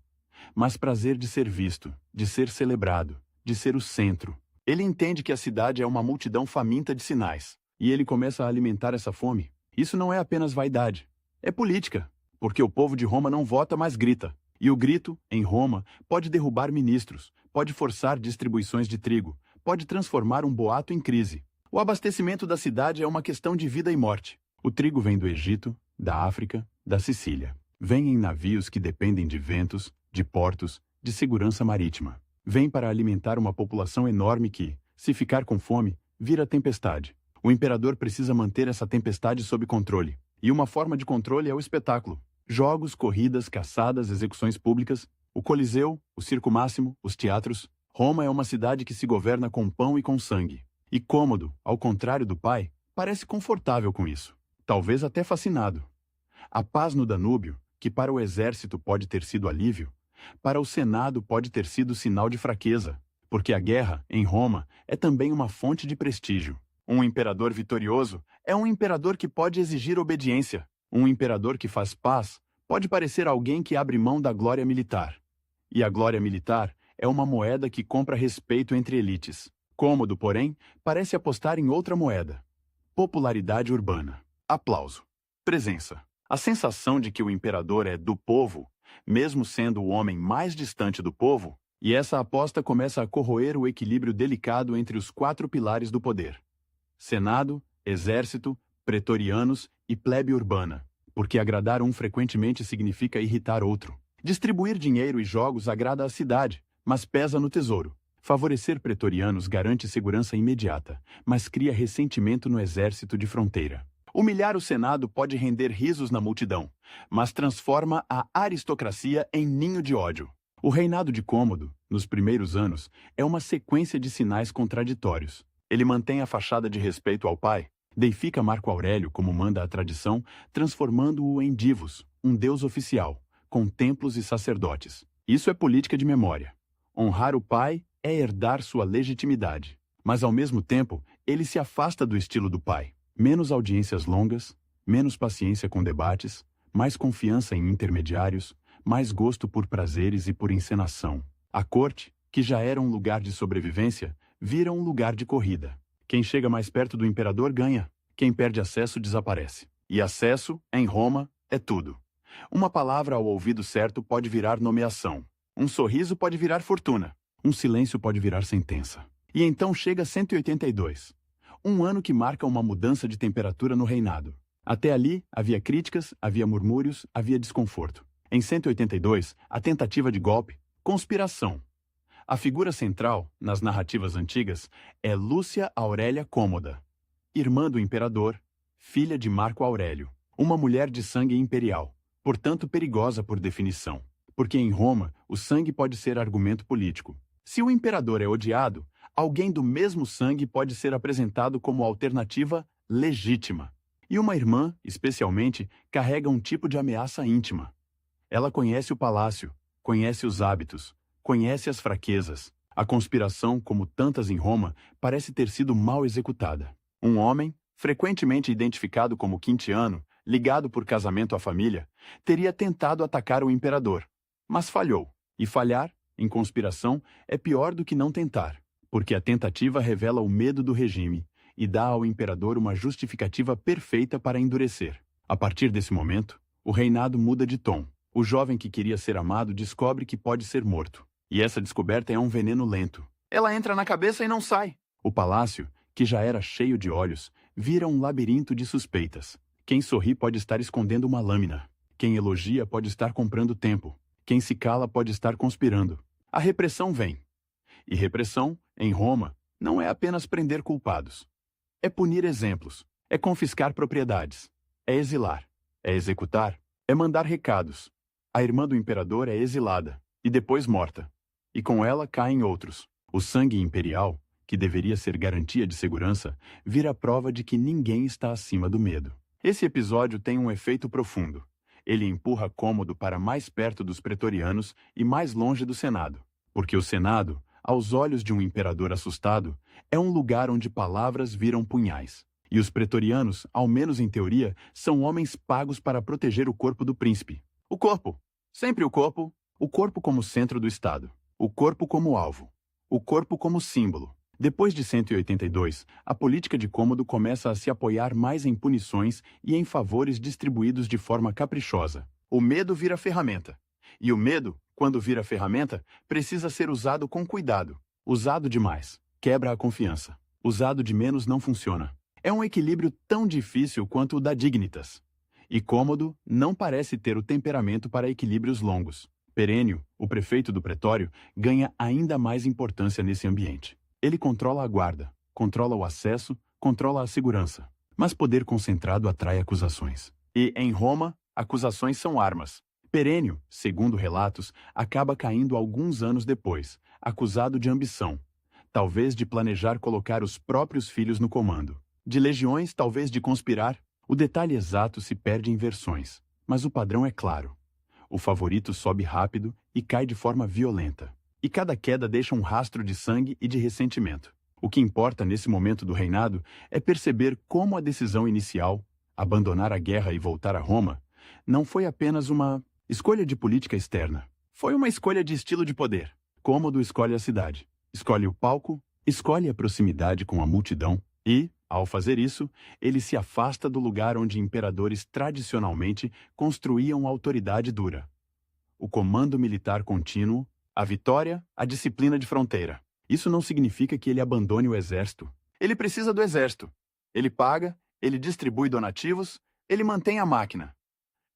mas prazer de ser visto, de ser celebrado, de ser o centro. Ele entende que a cidade é uma multidão faminta de sinais, e ele começa a alimentar essa fome. Isso não é apenas vaidade, é política, porque o povo de Roma não vota, mas grita. E o grito, em Roma, pode derrubar ministros, pode forçar distribuições de trigo, pode transformar um boato em crise. O abastecimento da cidade é uma questão de vida e morte. O trigo vem do Egito, da África, da Sicília. Vem em navios que dependem de ventos, de portos, de segurança marítima. Vem para alimentar uma população enorme que, se ficar com fome, vira tempestade. O imperador precisa manter essa tempestade sob controle. E uma forma de controle é o espetáculo. Jogos, corridas, caçadas, execuções públicas, o Coliseu, o Circo Máximo, os teatros. Roma é uma cidade que se governa com pão e com sangue. E Cômodo, ao contrário do pai, parece confortável com isso. Talvez até fascinado. A paz no Danúbio, que para o exército pode ter sido alívio, para o Senado pode ter sido sinal de fraqueza, porque a guerra, em Roma, é também uma fonte de prestígio. Um imperador vitorioso é um imperador que pode exigir obediência. Um imperador que faz paz pode parecer alguém que abre mão da glória militar. E a glória militar é uma moeda que compra respeito entre elites. Cômodo, porém, parece apostar em outra moeda: popularidade urbana. Aplauso. Presença. A sensação de que o imperador é do povo, mesmo sendo o homem mais distante do povo, e essa aposta começa a corroer o equilíbrio delicado entre os 4 pilares do poder: Senado, Exército, Pretorianos e plebe urbana, porque agradar um frequentemente significa irritar outro. Distribuir dinheiro e jogos agrada a cidade, mas pesa no tesouro. Favorecer pretorianos garante segurança imediata, mas cria ressentimento no exército de fronteira. Humilhar o Senado pode render risos na multidão, mas transforma a aristocracia em ninho de ódio. O reinado de Cômodo, nos primeiros anos, é uma sequência de sinais contraditórios. Ele mantém a fachada de respeito ao pai, deifica Marco Aurélio como manda a tradição, transformando-o em divos, um deus oficial, com templos e sacerdotes. Isso é política de memória. Honrar o pai é herdar sua legitimidade. Mas, ao mesmo tempo, ele se afasta do estilo do pai. Menos audiências longas, menos paciência com debates, mais confiança em intermediários, mais gosto por prazeres e por encenação. A corte, que já era um lugar de sobrevivência, vira um lugar de corrida. Quem chega mais perto do imperador ganha, quem perde acesso desaparece. E acesso, em Roma, é tudo. Uma palavra ao ouvido certo pode virar nomeação. Um sorriso pode virar fortuna. Um silêncio pode virar sentença. E então chega 182. Um ano que marca uma mudança de temperatura no reinado. Até ali, havia críticas, havia murmúrios, havia desconforto. Em 182, a tentativa de golpe, conspiração. A figura central, nas narrativas antigas, é Lúcia Aurélia Cômoda, irmã do imperador, filha de Marco Aurélio, uma mulher de sangue imperial, portanto perigosa por definição, porque em Roma o sangue pode ser argumento político. Se o imperador é odiado, alguém do mesmo sangue pode ser apresentado como alternativa legítima. E uma irmã, especialmente, carrega um tipo de ameaça íntima. Ela conhece o palácio, conhece os hábitos, conhece as fraquezas. A conspiração, como tantas em Roma, parece ter sido mal executada. Um homem, frequentemente identificado como Quintiano, ligado por casamento à família, teria tentado atacar o imperador, mas falhou. E falhar, em conspiração, é pior do que não tentar, porque a tentativa revela o medo do regime e dá ao imperador uma justificativa perfeita para endurecer. A partir desse momento, o reinado muda de tom. O jovem que queria ser amado descobre que pode ser morto. E essa descoberta é um veneno lento. Ela entra na cabeça e não sai. O palácio, que já era cheio de olhos, vira um labirinto de suspeitas. Quem sorri pode estar escondendo uma lâmina. Quem elogia pode estar comprando tempo. Quem se cala pode estar conspirando. A repressão vem. E repressão, em Roma, não é apenas prender culpados. É punir exemplos. É confiscar propriedades. É exilar. É executar. É mandar recados. A irmã do imperador é exilada, e depois morta. E com ela caem outros. O sangue imperial, que deveria ser garantia de segurança, vira prova de que ninguém está acima do medo. Esse episódio tem um efeito profundo. Ele empurra Cômodo para mais perto dos pretorianos e mais longe do Senado. Porque o Senado, aos olhos de um imperador assustado, é um lugar onde palavras viram punhais. E os pretorianos, ao menos em teoria, são homens pagos para proteger o corpo do príncipe. O corpo. Sempre o corpo como centro do Estado. O corpo como alvo. O corpo como símbolo. Depois de 182, a política de Cômodo começa a se apoiar mais em punições e em favores distribuídos de forma caprichosa. O medo vira ferramenta. E o medo, quando vira ferramenta, precisa ser usado com cuidado. Usado demais, quebra a confiança. Usado de menos não funciona. É um equilíbrio tão difícil quanto o da Dignitas. E Cômodo não parece ter o temperamento para equilíbrios longos. Perênio, o prefeito do pretório, ganha ainda mais importância nesse ambiente. Ele controla a guarda, controla o acesso, controla a segurança. Mas poder concentrado atrai acusações. E, em Roma, acusações são armas. Perênio, segundo relatos, acaba caindo alguns anos depois, acusado de ambição. Talvez de planejar colocar os próprios filhos no comando. De legiões, talvez de conspirar. O detalhe exato se perde em versões, mas o padrão é claro. O favorito sobe rápido e cai de forma violenta. E cada queda deixa um rastro de sangue e de ressentimento. O que importa nesse momento do reinado é perceber como a decisão inicial, abandonar a guerra e voltar a Roma, não foi apenas uma escolha de política externa. Foi uma escolha de estilo de poder. Cômodo escolhe a cidade, escolhe o palco, escolhe a proximidade com a multidão e, ao fazer isso, ele se afasta do lugar onde imperadores tradicionalmente construíam autoridade dura. O comando militar contínuo, a vitória, a disciplina de fronteira. Isso não significa que ele abandone o exército. Ele precisa do exército. Ele paga, ele distribui donativos, ele mantém a máquina.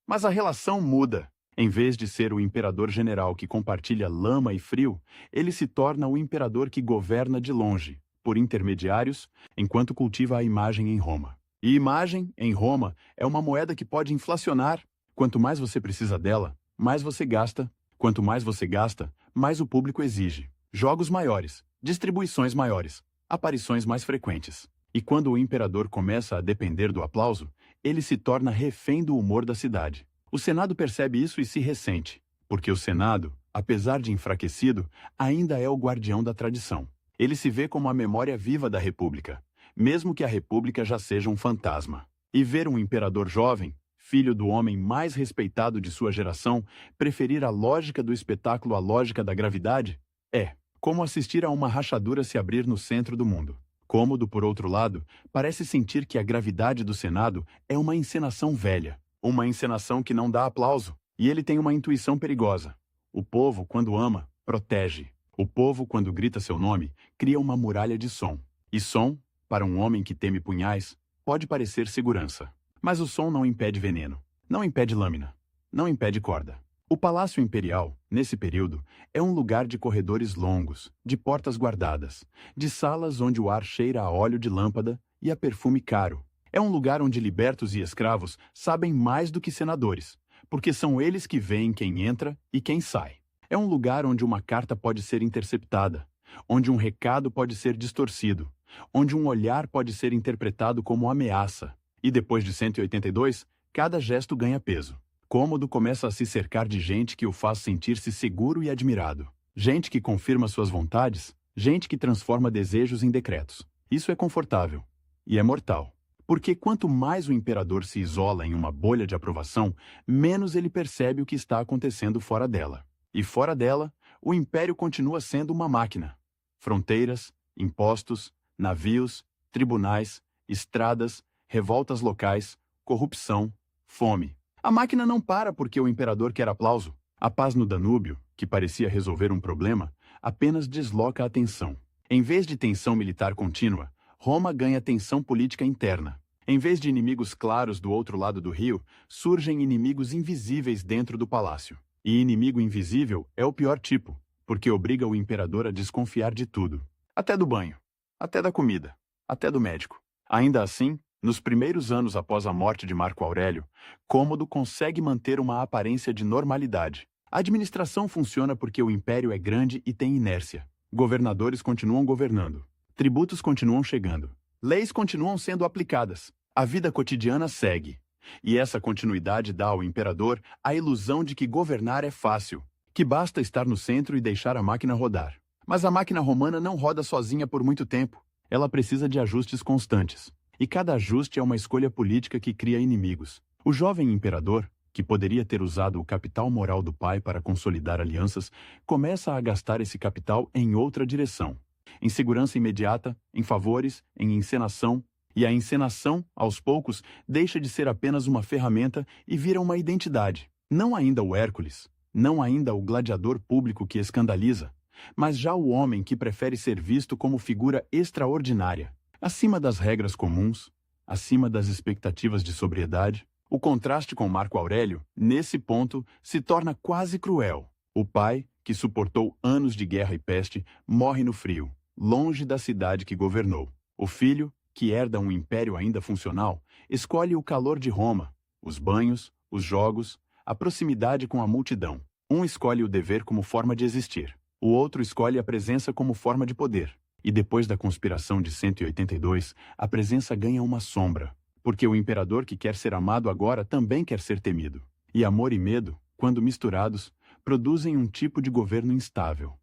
Mas a relação muda. Em vez de ser o imperador general que compartilha lama e frio, ele se torna o imperador que governa de longe, por intermediários, enquanto cultiva a imagem em Roma. E imagem, em Roma, é uma moeda que pode inflacionar. Quanto mais você precisa dela, mais você gasta. Quanto mais você gasta, mais o público exige. Jogos maiores, distribuições maiores, aparições mais frequentes. E quando o imperador começa a depender do aplauso, ele se torna refém do humor da cidade. O Senado percebe isso e se ressente, porque o Senado, apesar de enfraquecido, ainda é o guardião da tradição. Ele se vê como a memória viva da República, mesmo que a República já seja um fantasma. E ver um imperador jovem, filho do homem mais respeitado de sua geração, preferir a lógica do espetáculo à lógica da gravidade? É como assistir a uma rachadura se abrir no centro do mundo. Cômodo, por outro lado, parece sentir que a gravidade do Senado é uma encenação velha, uma encenação que não dá aplauso, e ele tem uma intuição perigosa. O povo, quando ama, protege. O povo, quando grita seu nome, cria uma muralha de som. E som, para um homem que teme punhais, pode parecer segurança. Mas o som não impede veneno, não impede lâmina, não impede corda. O Palácio Imperial, nesse período, é um lugar de corredores longos, de portas guardadas, de salas onde o ar cheira a óleo de lâmpada e a perfume caro. É um lugar onde libertos e escravos sabem mais do que senadores, porque são eles que veem quem entra e quem sai. É um lugar onde uma carta pode ser interceptada, onde um recado pode ser distorcido, onde um olhar pode ser interpretado como ameaça. E depois de 182, cada gesto ganha peso. Cômodo começa a se cercar de gente que o faz sentir-se seguro e admirado. Gente que confirma suas vontades, gente que transforma desejos em decretos. Isso é confortável. E é mortal. Porque quanto mais o imperador se isola em uma bolha de aprovação, menos ele percebe o que está acontecendo fora dela. E fora dela, o império continua sendo uma máquina. Fronteiras, impostos, navios, tribunais, estradas, revoltas locais, corrupção, fome. A máquina não para porque o imperador quer aplauso. A paz no Danúbio, que parecia resolver um problema, apenas desloca a tensão. Em vez de tensão militar contínua, Roma ganha tensão política interna. Em vez de inimigos claros do outro lado do rio, surgem inimigos invisíveis dentro do palácio. E inimigo invisível é o pior tipo, porque obriga o imperador a desconfiar de tudo. Até do banho, até da comida, até do médico. Ainda assim, nos primeiros anos após a morte de Marco Aurélio, Cômodo consegue manter uma aparência de normalidade. A administração funciona porque o império é grande e tem inércia. Governadores continuam governando. Tributos continuam chegando. Leis continuam sendo aplicadas. A vida cotidiana segue. E essa continuidade dá ao imperador a ilusão de que governar é fácil, que basta estar no centro e deixar a máquina rodar. Mas a máquina romana não roda sozinha por muito tempo. Ela precisa de ajustes constantes. E cada ajuste é uma escolha política que cria inimigos. O jovem imperador, que poderia ter usado o capital moral do pai para consolidar alianças, começa a gastar esse capital em outra direção. Em segurança imediata, em favores, em encenação. E a encenação, aos poucos, deixa de ser apenas uma ferramenta e vira uma identidade. Não ainda o Hércules, não ainda o gladiador público que escandaliza, mas já o homem que prefere ser visto como figura extraordinária. Acima das regras comuns, acima das expectativas de sobriedade, o contraste com Marco Aurélio, nesse ponto, se torna quase cruel. O pai, que suportou anos de guerra e peste, morre no frio, longe da cidade que governou. O filho, que herda um império ainda funcional, escolhe o calor de Roma, os banhos, os jogos, a proximidade com a multidão. Um escolhe o dever como forma de existir, o outro escolhe a presença como forma de poder. E depois da conspiração de 182, a presença ganha uma sombra, porque o imperador que quer ser amado agora também quer ser temido. E amor e medo, quando misturados, produzem um tipo de governo instável.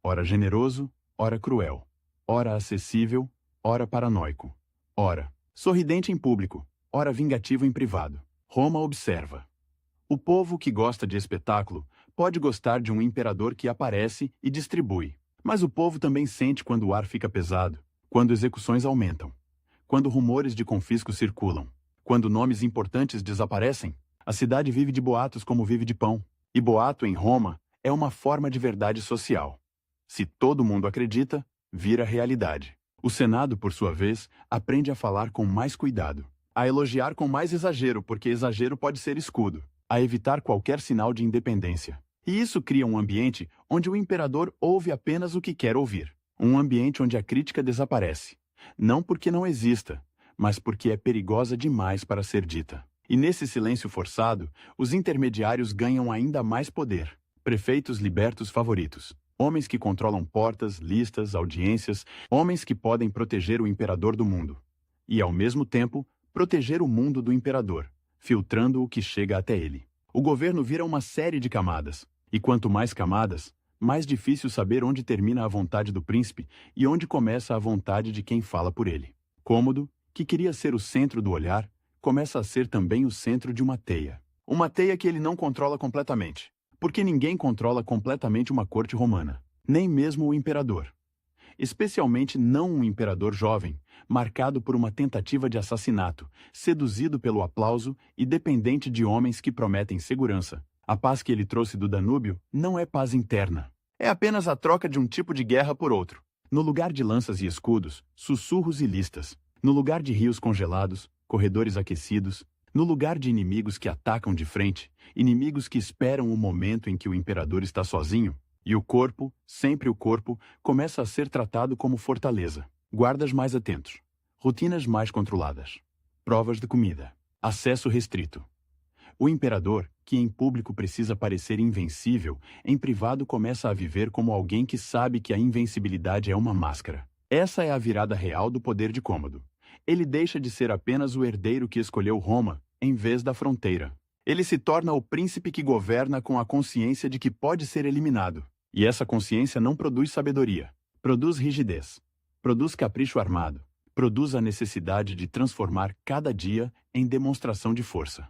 Ora generoso, ora cruel. Ora acessível, ora paranoico. Ora sorridente em público, ora vingativo em privado. Roma observa. O povo que gosta de espetáculo pode gostar de um imperador que aparece e distribui. Mas o povo também sente quando o ar fica pesado, quando execuções aumentam, quando rumores de confisco circulam, quando nomes importantes desaparecem. A cidade vive de boatos como vive de pão. E boato em Roma é uma forma de verdade social. Se todo mundo acredita, vira realidade. O Senado, por sua vez, aprende a falar com mais cuidado, a elogiar com mais exagero, porque exagero pode ser escudo, a evitar qualquer sinal de independência. E isso cria um ambiente onde o imperador ouve apenas o que quer ouvir. Um ambiente onde a crítica desaparece. Não porque não exista, mas porque é perigosa demais para ser dita. E nesse silêncio forçado, os intermediários ganham ainda mais poder. Prefeitos libertos favoritos. Homens que controlam portas, listas, audiências. Homens que podem proteger o imperador do mundo. E, ao mesmo tempo, proteger o mundo do imperador, filtrando o que chega até ele. O governo vira uma série de camadas. E quanto mais camadas, mais difícil saber onde termina a vontade do príncipe e onde começa a vontade de quem fala por ele. Cômodo, que queria ser o centro do olhar, começa a ser também o centro de uma teia. Uma teia que ele não controla completamente, porque ninguém controla completamente uma corte romana, nem mesmo o imperador. Especialmente não um imperador jovem, marcado por uma tentativa de assassinato, seduzido pelo aplauso e dependente de homens que prometem segurança. A paz que ele trouxe do Danúbio não é paz interna. É apenas a troca de um tipo de guerra por outro. No lugar de lanças e escudos, sussurros e listas. No lugar de rios congelados, corredores aquecidos. No lugar de inimigos que atacam de frente, inimigos que esperam o momento em que o imperador está sozinho. E o corpo, sempre o corpo, começa a ser tratado como fortaleza. Guardas mais atentos. Rotinas mais controladas. Provas de comida. Acesso restrito. O imperador, que em público precisa parecer invencível, em privado começa a viver como alguém que sabe que a invencibilidade é uma máscara. Essa é a virada real do poder de Cômodo. Ele deixa de ser apenas o herdeiro que escolheu Roma, em vez da fronteira. Ele se torna o príncipe que governa com a consciência de que pode ser eliminado. E essa consciência não produz sabedoria. Produz rigidez. Produz capricho armado. Produz a necessidade de transformar cada dia em demonstração de força.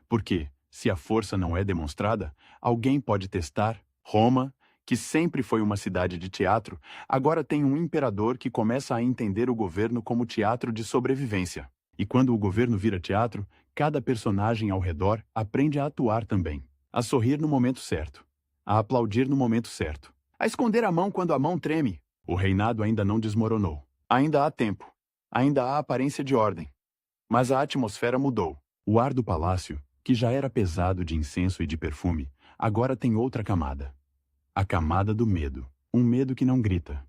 Porque, se a força não é demonstrada, alguém pode testar. Roma, que sempre foi uma cidade de teatro, agora tem um imperador que começa a entender o governo como teatro de sobrevivência. E quando o governo vira teatro, cada personagem ao redor aprende a atuar também. A sorrir no momento certo. A aplaudir no momento certo. A esconder a mão quando a mão treme. O reinado ainda não desmoronou. Ainda há tempo. Ainda há aparência de ordem. Mas a atmosfera mudou. O ar do palácio, que já era pesado de incenso e de perfume, agora tem outra camada. A camada do medo. Um medo que não grita.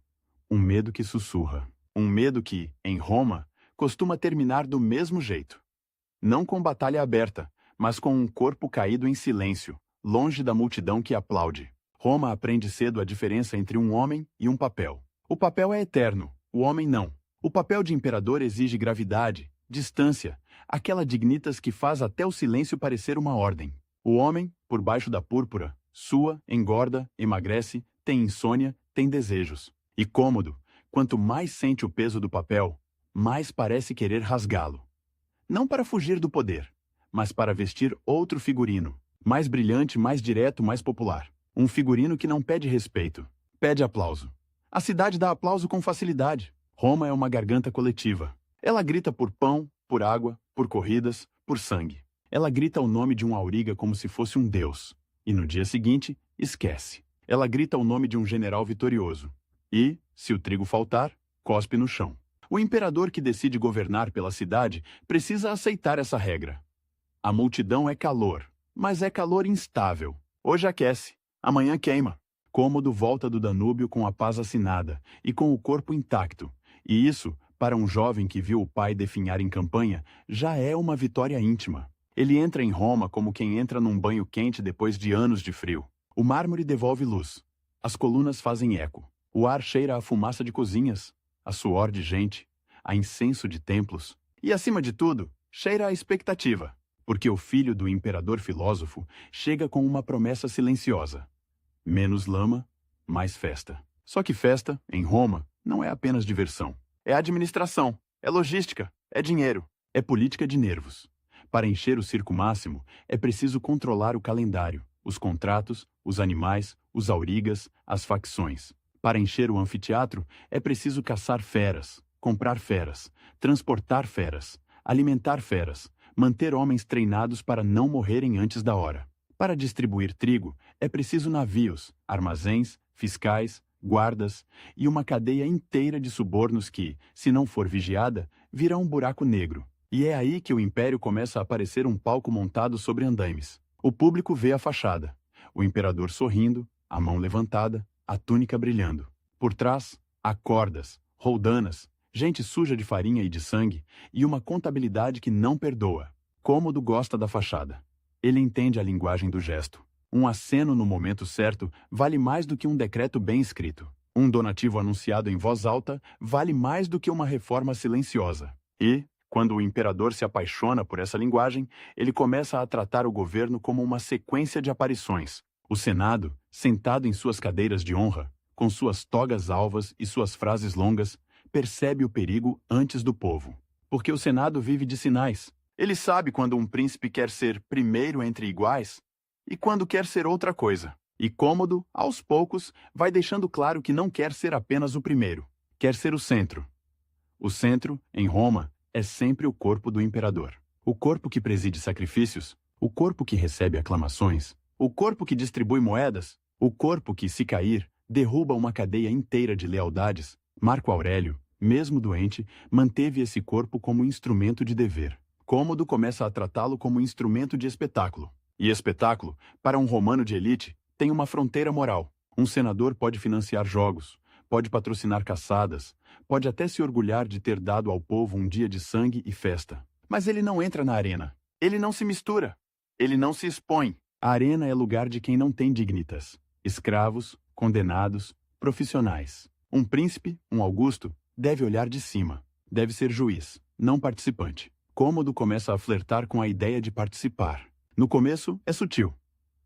Um medo que sussurra. Um medo que, em Roma, costuma terminar do mesmo jeito. Não com batalha aberta, mas com um corpo caído em silêncio, longe da multidão que aplaude. Roma aprende cedo a diferença entre um homem e um papel. O papel é eterno, o homem não. O papel de imperador exige gravidade, distância, aquela dignitas que faz até o silêncio parecer uma ordem. O homem, por baixo da púrpura, sua, engorda, emagrece, tem insônia, tem desejos. E Cômodo, quanto mais sente o peso do papel, mais parece querer rasgá-lo. Não para fugir do poder, mas para vestir outro figurino, mais brilhante, mais direto, mais popular. Um figurino que não pede respeito, pede aplauso. A cidade dá aplauso com facilidade. Roma é uma garganta coletiva. Ela grita por pão, por água, por corridas, por sangue. Ela grita o nome de um auriga como se fosse um deus. E no dia seguinte, esquece. Ela grita o nome de um general vitorioso. E, se o trigo faltar, cospe no chão. O imperador que decide governar pela cidade precisa aceitar essa regra. A multidão é calor, mas é calor instável. Hoje aquece, amanhã queima. Cômodo volta do Danúbio com a paz assinada e com o corpo intacto. E isso, para um jovem que viu o pai definhar em campanha, já é uma vitória íntima. Ele entra em Roma como quem entra num banho quente depois de anos de frio. O mármore devolve luz. As colunas fazem eco. O ar cheira a fumaça de cozinhas, a suor de gente, a incenso de templos. E, acima de tudo, cheira a expectativa. Porque o filho do imperador filósofo chega com uma promessa silenciosa. Menos lama, mais festa. Só que festa, em Roma, não é apenas diversão. É administração, é logística, é dinheiro, é política de nervos. Para encher o circo máximo, é preciso controlar o calendário, os contratos, os animais, os aurigas, as facções. Para encher o anfiteatro, é preciso caçar feras, comprar feras, transportar feras, alimentar feras, manter homens treinados para não morrerem antes da hora. Para distribuir trigo, é preciso navios, armazéns, fiscais, guardas e uma cadeia inteira de subornos que, se não for vigiada, virá um buraco negro. E é aí que o império começa a parecer um palco montado sobre andaimes. O público vê a fachada, o imperador sorrindo, a mão levantada, a túnica brilhando. Por trás, há cordas, roldanas, gente suja de farinha e de sangue e uma contabilidade que não perdoa. Cômodo gosta da fachada. Ele entende a linguagem do gesto. Um aceno no momento certo vale mais do que um decreto bem escrito. Um donativo anunciado em voz alta vale mais do que uma reforma silenciosa. E, quando o imperador se apaixona por essa linguagem, ele começa a tratar o governo como uma sequência de aparições. O Senado, sentado em suas cadeiras de honra, com suas togas alvas e suas frases longas, percebe o perigo antes do povo. Porque o Senado vive de sinais. Ele sabe quando um príncipe quer ser primeiro entre iguais e quando quer ser outra coisa. E Cômodo, aos poucos, vai deixando claro que não quer ser apenas o primeiro, quer ser o centro. O centro, em Roma, é sempre o corpo do imperador. O corpo que preside sacrifícios, o corpo que recebe aclamações, o corpo que distribui moedas, o corpo que, se cair, derruba uma cadeia inteira de lealdades. Marco Aurélio, mesmo doente, manteve esse corpo como instrumento de dever. Cômodo começa a tratá-lo como instrumento de espetáculo. E espetáculo, para um romano de elite, tem uma fronteira moral. Um senador pode financiar jogos, pode patrocinar caçadas, pode até se orgulhar de ter dado ao povo um dia de sangue e festa. Mas ele não entra na arena. Ele não se mistura. Ele não se expõe. A arena é lugar de quem não tem dignitas. Escravos, condenados, profissionais. Um príncipe, um Augusto, deve olhar de cima. Deve ser juiz, não participante. Cômodo começa a flertar com a ideia de participar. No começo, é sutil.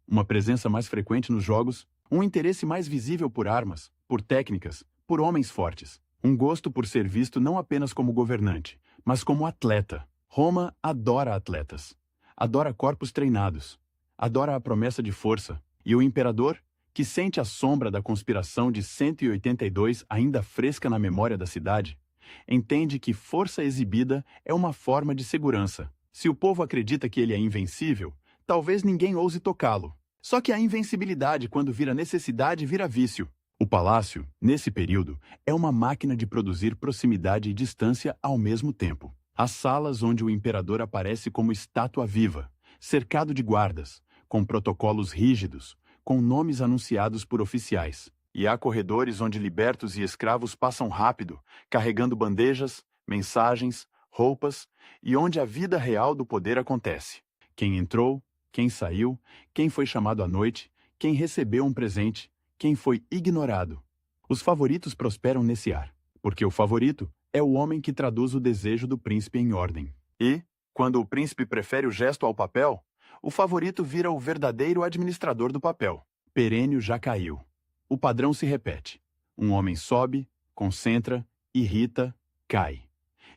Uma presença mais frequente nos jogos, um interesse mais visível por armas, por técnicas, por homens fortes. Um gosto por ser visto não apenas como governante, mas como atleta. Roma adora atletas. Adora corpos treinados. Adora a promessa de força. E o imperador, que sente a sombra da conspiração de 182 ainda fresca na memória da cidade, entende que força exibida é uma forma de segurança. Se o povo acredita que ele é invencível, talvez ninguém ouse tocá-lo. Só que a invencibilidade, quando vira necessidade, vira vício. O palácio, nesse período, é uma máquina de produzir proximidade e distância ao mesmo tempo. As salas onde o imperador aparece como estátua viva, cercado de guardas, com protocolos rígidos, com nomes anunciados por oficiais. E há corredores onde libertos e escravos passam rápido, carregando bandejas, mensagens, roupas, e onde a vida real do poder acontece. Quem entrou, quem saiu, quem foi chamado à noite, quem recebeu um presente, quem foi ignorado. Os favoritos prosperam nesse ar, porque o favorito é o homem que traduz o desejo do príncipe em ordem. E, quando o príncipe prefere o gesto ao papel, o favorito vira o verdadeiro administrador do papel. Perênio já caiu. O padrão se repete. Um homem sobe, concentra, irrita, cai.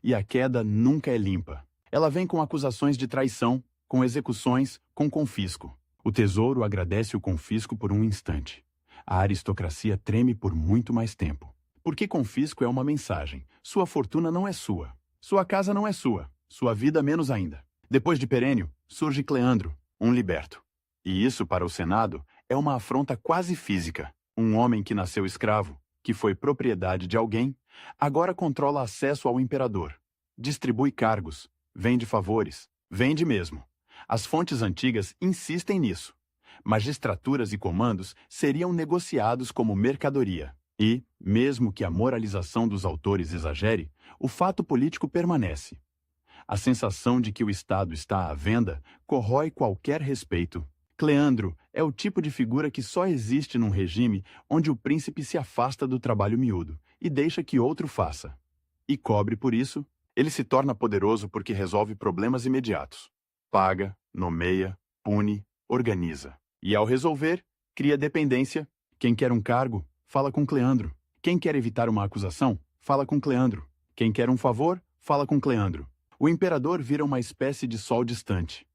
E a queda nunca é limpa. Ela vem com acusações de traição, com execuções, com confisco. O tesouro agradece o confisco por um instante. A aristocracia treme por muito mais tempo. Porque confisco é uma mensagem. Sua fortuna não é sua. Sua casa não é sua. Sua vida menos ainda. Depois de Perênio, surge Cleandro, um liberto. E isso, para o Senado, é uma afronta quase física. Um homem que nasceu escravo, que foi propriedade de alguém, agora controla acesso ao imperador. Distribui cargos, vende favores, vende mesmo. As fontes antigas insistem nisso. Magistraturas e comandos seriam negociados como mercadoria. E, mesmo que a moralização dos autores exagere, o fato político permanece. A sensação de que o Estado está à venda corrói qualquer respeito. Cleandro é o tipo de figura que só existe num regime onde o príncipe se afasta do trabalho miúdo e deixa que outro faça. E cobre por isso, ele se torna poderoso porque resolve problemas imediatos. Paga, nomeia, pune, organiza. E ao resolver, cria dependência. Quem quer um cargo, fala com Cleandro. Quem quer evitar uma acusação, fala com Cleandro. Quem quer um favor, fala com Cleandro. O imperador vira uma espécie de sol distante.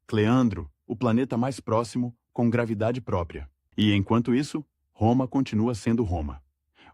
Cleandro, o planeta mais próximo, com gravidade própria. E, enquanto isso, Roma continua sendo Roma.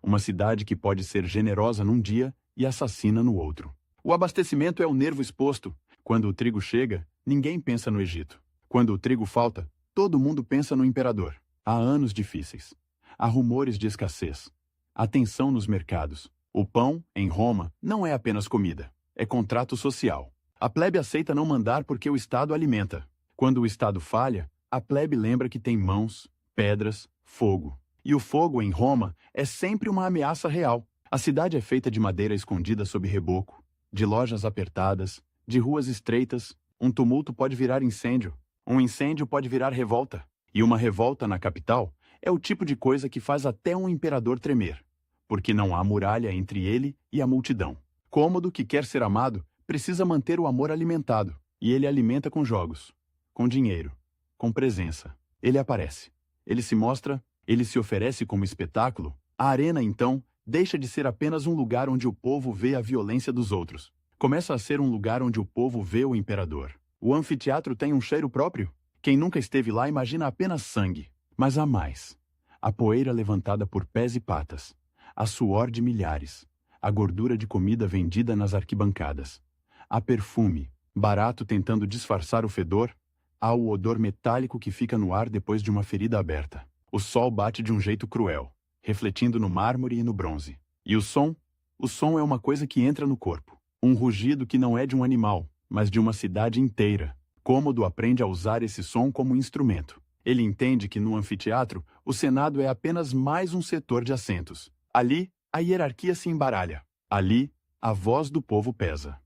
Uma cidade que pode ser generosa num dia e assassina no outro. O abastecimento é o nervo exposto. Quando o trigo chega, ninguém pensa no Egito. Quando o trigo falta, todo mundo pensa no imperador. Há anos difíceis. Há rumores de escassez. Há tensão nos mercados. O pão, em Roma, não é apenas comida. É contrato social. A plebe aceita não mandar porque o Estado alimenta. Quando o Estado falha, a plebe lembra que tem mãos, pedras, fogo. E o fogo, em Roma, é sempre uma ameaça real. A cidade é feita de madeira escondida sob reboco, de lojas apertadas, de ruas estreitas. Um tumulto pode virar incêndio. Um incêndio pode virar revolta. E uma revolta na capital é o tipo de coisa que faz até um imperador tremer, porque não há muralha entre ele e a multidão. Cômodo, que quer ser amado, precisa manter o amor alimentado, e ele alimenta com jogos, com dinheiro, com presença. Ele aparece, ele se mostra, ele se oferece como espetáculo. A arena, então, deixa de ser apenas um lugar onde o povo vê a violência dos outros. Começa a ser um lugar onde o povo vê o imperador. O anfiteatro tem um cheiro próprio. Quem nunca esteve lá imagina apenas sangue. Mas há mais. A poeira levantada por pés e patas. A suor de milhares. A gordura de comida vendida nas arquibancadas. Há perfume, barato tentando disfarçar o fedor. Há o odor metálico que fica no ar depois de uma ferida aberta. O sol bate de um jeito cruel, refletindo no mármore e no bronze. E o som? O som é uma coisa que entra no corpo. Um rugido que não é de um animal, mas de uma cidade inteira. Cômodo aprende a usar esse som como instrumento. Ele entende que no anfiteatro, o Senado é apenas mais um setor de assentos. Ali, a hierarquia se embaralha. Ali, a voz do povo pesa.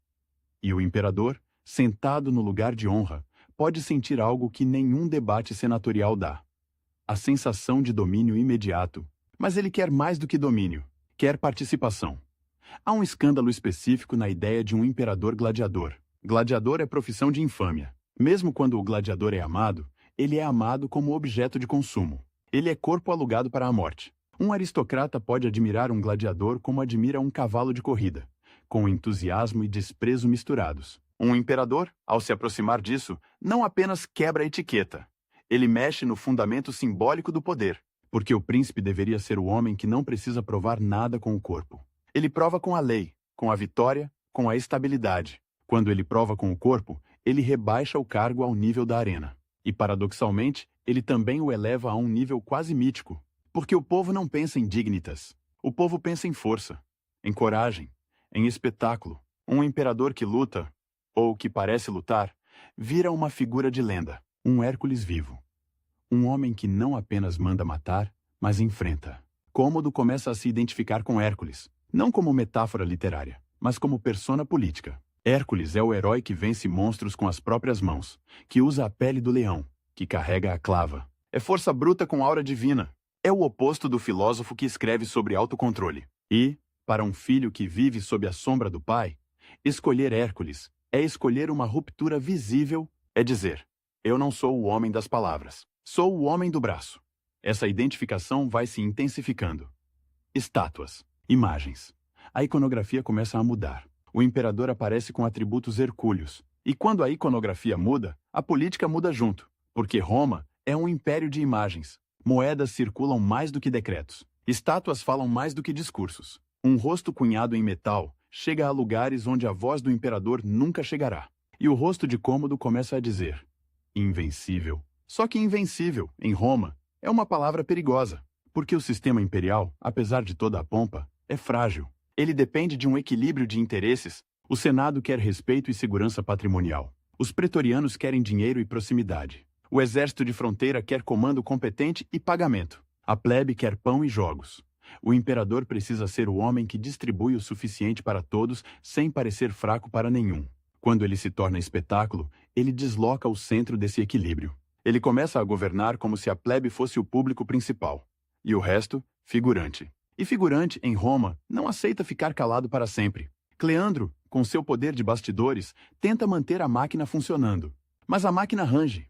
E o imperador, sentado no lugar de honra, pode sentir algo que nenhum debate senatorial dá. A sensação de domínio imediato. Mas ele quer mais do que domínio. Quer participação. Há um escândalo específico na ideia de um imperador gladiador. Gladiador é profissão de infâmia. Mesmo quando o gladiador é amado, ele é amado como objeto de consumo. Ele é corpo alugado para a morte. Um aristocrata pode admirar um gladiador como admira um cavalo de corrida, com entusiasmo e desprezo misturados. Um imperador, ao se aproximar disso, não apenas quebra a etiqueta. Ele mexe no fundamento simbólico do poder, porque o príncipe deveria ser o homem que não precisa provar nada com o corpo. Ele prova com a lei, com a vitória, com a estabilidade. Quando ele prova com o corpo, ele rebaixa o cargo ao nível da arena. E, paradoxalmente, ele também o eleva a um nível quase mítico. Porque o povo não pensa em dignitas. O povo pensa em força, em coragem, em espetáculo. Um imperador que luta, ou que parece lutar, vira uma figura de lenda, um Hércules vivo. Um homem que não apenas manda matar, mas enfrenta. Cômodo começa a se identificar com Hércules, não como metáfora literária, mas como persona política. Hércules é o herói que vence monstros com as próprias mãos, que usa a pele do leão, que carrega a clava. É força bruta com aura divina. É o oposto do filósofo que escreve sobre autocontrole. E, para um filho que vive sob a sombra do pai, escolher Hércules é escolher uma ruptura visível, é dizer, eu não sou o homem das palavras, sou o homem do braço. Essa identificação vai se intensificando. Estátuas, imagens. A iconografia começa a mudar. O imperador aparece com atributos hercúleos. E quando a iconografia muda, a política muda junto, porque Roma é um império de imagens. Moedas circulam mais do que decretos. Estátuas falam mais do que discursos. Um rosto cunhado em metal chega a lugares onde a voz do imperador nunca chegará. E o rosto de Cômodo começa a dizer: invencível. Só que invencível, em Roma, é uma palavra perigosa, porque o sistema imperial, apesar de toda a pompa, é frágil. Ele depende de um equilíbrio de interesses. O Senado quer respeito e segurança patrimonial. Os pretorianos querem dinheiro e proximidade. O exército de fronteira quer comando competente e pagamento. A plebe quer pão e jogos. O imperador precisa ser o homem que distribui o suficiente para todos sem parecer fraco para nenhum. Quando ele se torna espetáculo, ele desloca o centro desse equilíbrio. Ele começa a governar como se a plebe fosse o público principal. E o resto, figurante. E figurante, em Roma, não aceita ficar calado para sempre. Cleandro, com seu poder de bastidores, tenta manter a máquina funcionando. Mas a máquina range.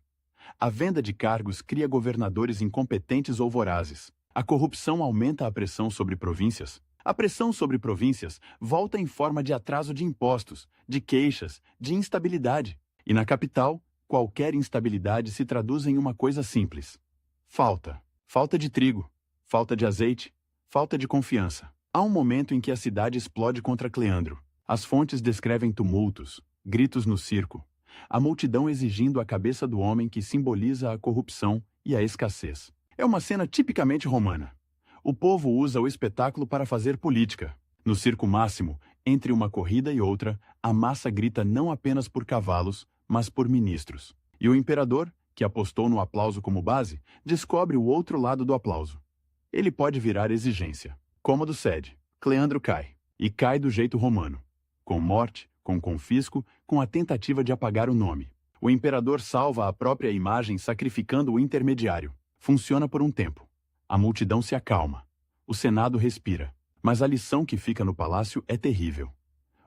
A venda de cargos cria governadores incompetentes ou vorazes. A corrupção aumenta a pressão sobre províncias. A pressão sobre províncias volta em forma de atraso de impostos, de queixas, de instabilidade. E na capital, qualquer instabilidade se traduz em uma coisa simples: falta. Falta de trigo, falta de azeite, falta de confiança. Há um momento em que a cidade explode contra Cleandro. As fontes descrevem tumultos, gritos no circo, a multidão exigindo a cabeça do homem que simboliza a corrupção e a escassez. É uma cena tipicamente romana. O povo usa o espetáculo para fazer política. No circo máximo, entre uma corrida e outra, a massa grita não apenas por cavalos, mas por ministros. E o imperador, que apostou no aplauso como base, descobre o outro lado do aplauso. Ele pode virar exigência. Cômodo cede. Cleandro cai. E cai do jeito romano. Com morte, com confisco, com a tentativa de apagar o nome. O imperador salva a própria imagem sacrificando o intermediário. Funciona por um tempo. A multidão se acalma. O Senado respira. Mas a lição que fica no palácio é terrível.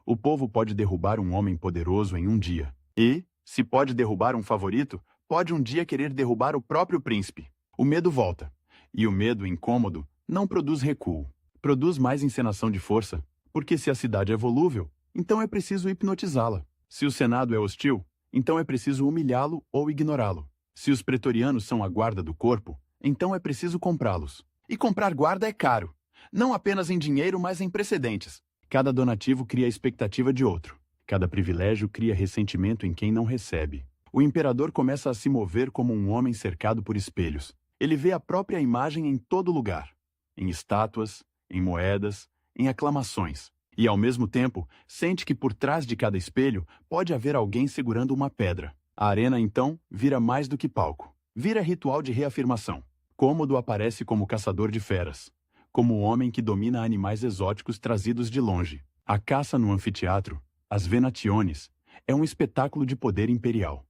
O povo pode derrubar um homem poderoso em um dia. E, se pode derrubar um favorito, pode um dia querer derrubar o próprio príncipe. O medo volta. E o medo incômodo não produz recuo. Produz mais encenação de força. Porque se a cidade é volúvel, então é preciso hipnotizá-la. Se o Senado é hostil, então é preciso humilhá-lo ou ignorá-lo. Se os pretorianos são a guarda do corpo, então é preciso comprá-los. E comprar guarda é caro, não apenas em dinheiro, mas em precedentes. Cada donativo cria a expectativa de outro. Cada privilégio cria ressentimento em quem não recebe. O imperador começa a se mover como um homem cercado por espelhos. Ele vê a própria imagem em todo lugar, em estátuas, em moedas, em aclamações. E, ao mesmo tempo, sente que por trás de cada espelho pode haver alguém segurando uma pedra. A arena, então, vira mais do que palco. Vira ritual de reafirmação. Cômodo aparece como caçador de feras, como o homem que domina animais exóticos trazidos de longe. A caça no anfiteatro, as venationes, é um espetáculo de poder imperial.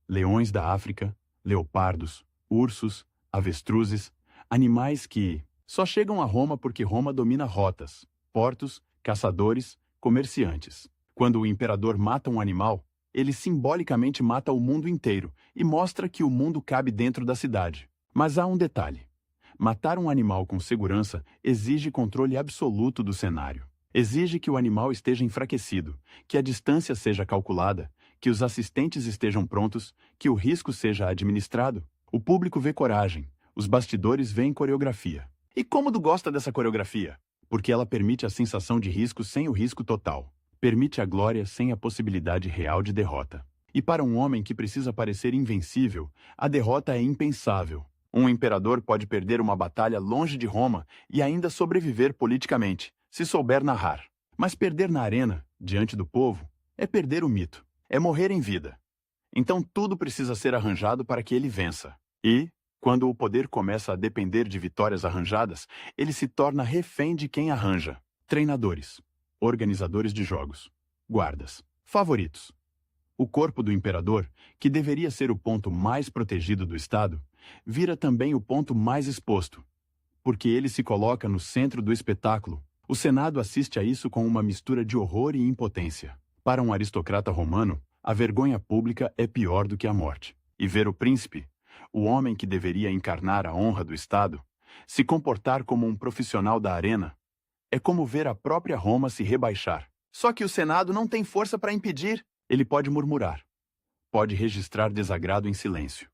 Leões da África, leopardos, ursos, avestruzes, animais que só chegam a Roma porque Roma domina rotas, portos, caçadores, comerciantes. Quando o imperador mata um animal, ele simbolicamente mata o mundo inteiro e mostra que o mundo cabe dentro da cidade. Mas há um detalhe. Matar um animal com segurança exige controle absoluto do cenário. Exige que o animal esteja enfraquecido, que a distância seja calculada, que os assistentes estejam prontos, que o risco seja administrado. O público vê coragem, os bastidores veem coreografia. E Cômodo gosta dessa coreografia? Porque ela permite a sensação de risco sem o risco total. Permite a glória sem a possibilidade real de derrota. E para um homem que precisa parecer invencível, a derrota é impensável. Um imperador pode perder uma batalha longe de Roma e ainda sobreviver politicamente, se souber narrar. Mas perder na arena, diante do povo, é perder o mito. É morrer em vida. Então tudo precisa ser arranjado para que ele vença. E, quando o poder começa a depender de vitórias arranjadas, ele se torna refém de quem arranja. Treinadores, organizadores de jogos, guardas, favoritos. O corpo do imperador, que deveria ser o ponto mais protegido do Estado, vira também o ponto mais exposto, porque ele se coloca no centro do espetáculo. O Senado assiste a isso com uma mistura de horror e impotência. Para um aristocrata romano, a vergonha pública é pior do que a morte. E ver o príncipe, o homem que deveria encarnar a honra do Estado, se comportar como um profissional da arena, é como ver a própria Roma se rebaixar. Só que o Senado não tem força para impedir. Ele pode murmurar, pode registrar desagrado em silêncio,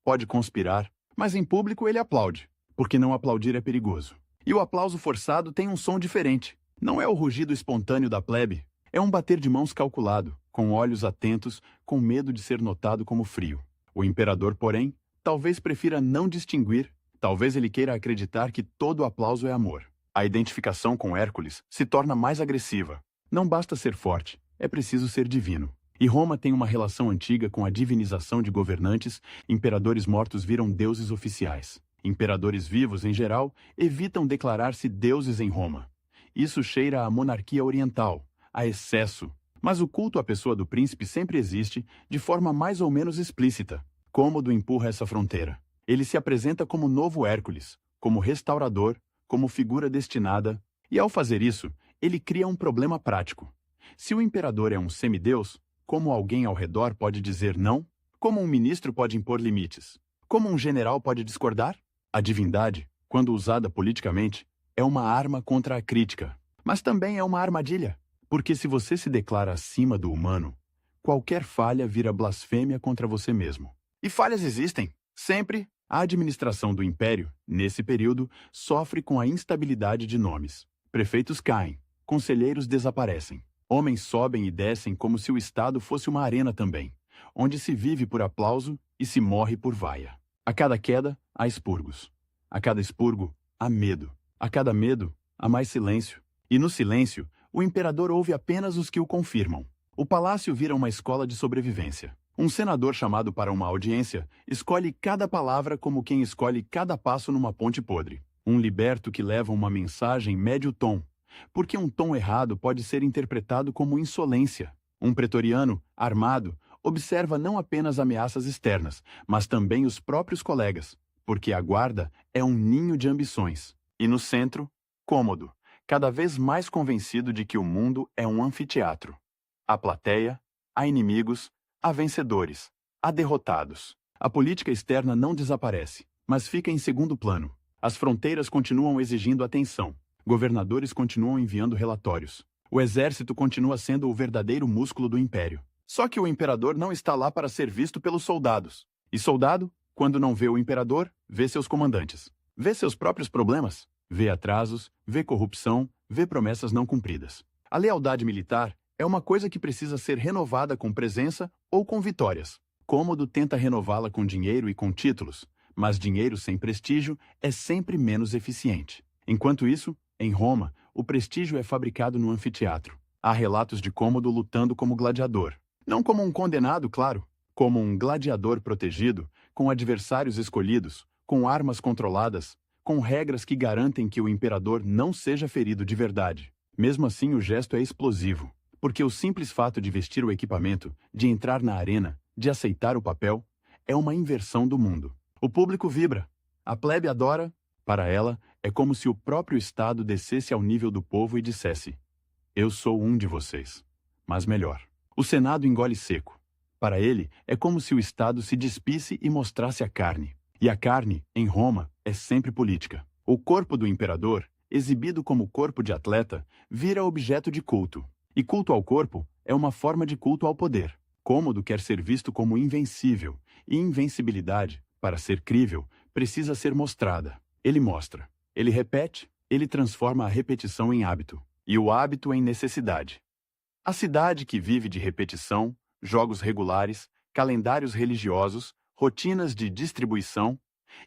pode conspirar, mas em público ele aplaude, porque não aplaudir é perigoso. E o aplauso forçado tem um som diferente. Não é o rugido espontâneo da plebe, é um bater de mãos calculado, com olhos atentos, com medo de ser notado como frio. O imperador, porém, talvez prefira não distinguir, talvez ele queira acreditar que todo aplauso é amor. A identificação com Hércules se torna mais agressiva. Não basta ser forte, é preciso ser divino. E Roma tem uma relação antiga com a divinização de governantes. Imperadores mortos viram deuses oficiais. Imperadores vivos, em geral, evitam declarar-se deuses em Roma. Isso cheira à monarquia oriental, a excesso. Mas o culto à pessoa do príncipe sempre existe, de forma mais ou menos explícita. Cômodo empurra essa fronteira. Ele se apresenta como novo Hércules, como restaurador, como figura destinada. E ao fazer isso, ele cria um problema prático. Se o imperador é um semideus, como alguém ao redor pode dizer não? Como um ministro pode impor limites? Como um general pode discordar? A divindade, quando usada politicamente, é uma arma contra a crítica, mas também é uma armadilha, porque se você se declara acima do humano, qualquer falha vira blasfêmia contra você mesmo. E falhas existem, sempre. A administração do império, nesse período, sofre com a instabilidade de nomes. Prefeitos caem, conselheiros desaparecem. Homens sobem e descem como se o Estado fosse uma arena também, onde se vive por aplauso e se morre por vaia. A cada queda, há expurgos. A cada expurgo, há medo. A cada medo, há mais silêncio. E no silêncio, o imperador ouve apenas os que o confirmam. O palácio vira uma escola de sobrevivência. Um senador chamado para uma audiência escolhe cada palavra como quem escolhe cada passo numa ponte podre. Um liberto que leva uma mensagem mede o tom, porque um tom errado pode ser interpretado como insolência. Um pretoriano, armado, observa não apenas ameaças externas, mas também os próprios colegas, porque a guarda é um ninho de ambições. E no centro, Cômodo, cada vez mais convencido de que o mundo é um anfiteatro. Há plateia, há inimigos, há vencedores, há derrotados. A política externa não desaparece, mas fica em segundo plano. As fronteiras continuam exigindo atenção. Governadores continuam enviando relatórios. O exército continua sendo o verdadeiro músculo do império. Só que o imperador não está lá para ser visto pelos soldados. E soldado, quando não vê o imperador, vê seus comandantes. Vê seus próprios problemas, vê atrasos, vê corrupção, vê promessas não cumpridas. A lealdade militar é uma coisa que precisa ser renovada com presença ou com vitórias. Cômodo tenta renová-la com dinheiro e com títulos, mas dinheiro sem prestígio é sempre menos eficiente. Enquanto isso, em Roma, o prestígio é fabricado no anfiteatro. Há relatos de Cômodo lutando como gladiador. Não como um condenado, claro, como um gladiador protegido, com adversários escolhidos, com armas controladas, com regras que garantem que o imperador não seja ferido de verdade. Mesmo assim, o gesto é explosivo, porque o simples fato de vestir o equipamento, de entrar na arena, de aceitar o papel, é uma inversão do mundo. O público vibra, a plebe adora. Para ela, é como se o próprio Estado descesse ao nível do povo e dissesse: eu sou um de vocês, mas melhor. O Senado engole seco. Para ele, é como se o Estado se despisse e mostrasse a carne. E a carne, em Roma, é sempre política. O corpo do imperador, exibido como corpo de atleta, vira objeto de culto. E culto ao corpo é uma forma de culto ao poder. Cômodo quer ser visto como invencível, e invencibilidade, para ser crível, precisa ser mostrada. Ele mostra, ele repete, ele transforma a repetição em hábito, e o hábito em necessidade. A cidade que vive de repetição, jogos regulares, calendários religiosos, rotinas de distribuição,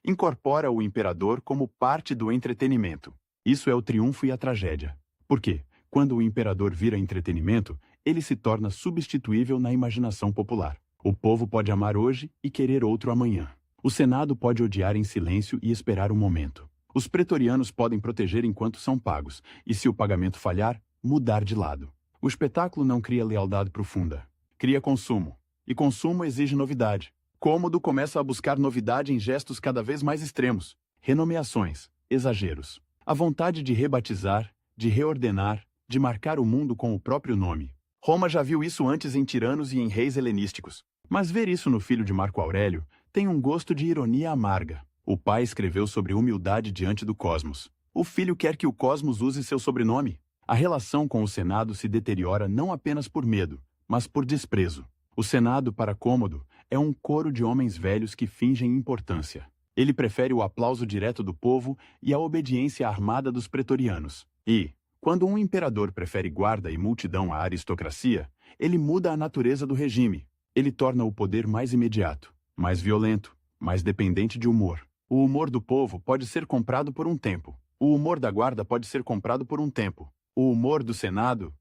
incorpora o imperador como parte do entretenimento. Isso é o triunfo e a tragédia. Por quê? Quando o imperador vira entretenimento, ele se torna substituível na imaginação popular. O povo pode amar hoje e querer outro amanhã. O Senado pode odiar em silêncio e esperar um momento. Os pretorianos podem proteger enquanto são pagos, e se o pagamento falhar, mudar de lado. O espetáculo não cria lealdade profunda. Cria consumo. E consumo exige novidade. Cômodo começa a buscar novidade em gestos cada vez mais extremos. Renomeações, exageros. A vontade de rebatizar, de reordenar, de marcar o mundo com o próprio nome. Roma já viu isso antes em tiranos e em reis helenísticos. Mas ver isso no filho de Marco Aurélio tem um gosto de ironia amarga. O pai escreveu sobre humildade diante do cosmos. O filho quer que o cosmos use seu sobrenome. A relação com o Senado se deteriora não apenas por medo, mas por desprezo. O Senado, para Cômodo, é um coro de homens velhos que fingem importância. Ele prefere o aplauso direto do povo e a obediência armada dos pretorianos. E, quando um imperador prefere guarda e multidão à aristocracia, ele muda a natureza do regime. Ele torna o poder mais imediato, mais violento, mais dependente de humor. O humor do povo pode ser comprado por um tempo. O humor da guarda pode ser comprado por um tempo. O humor do Senado...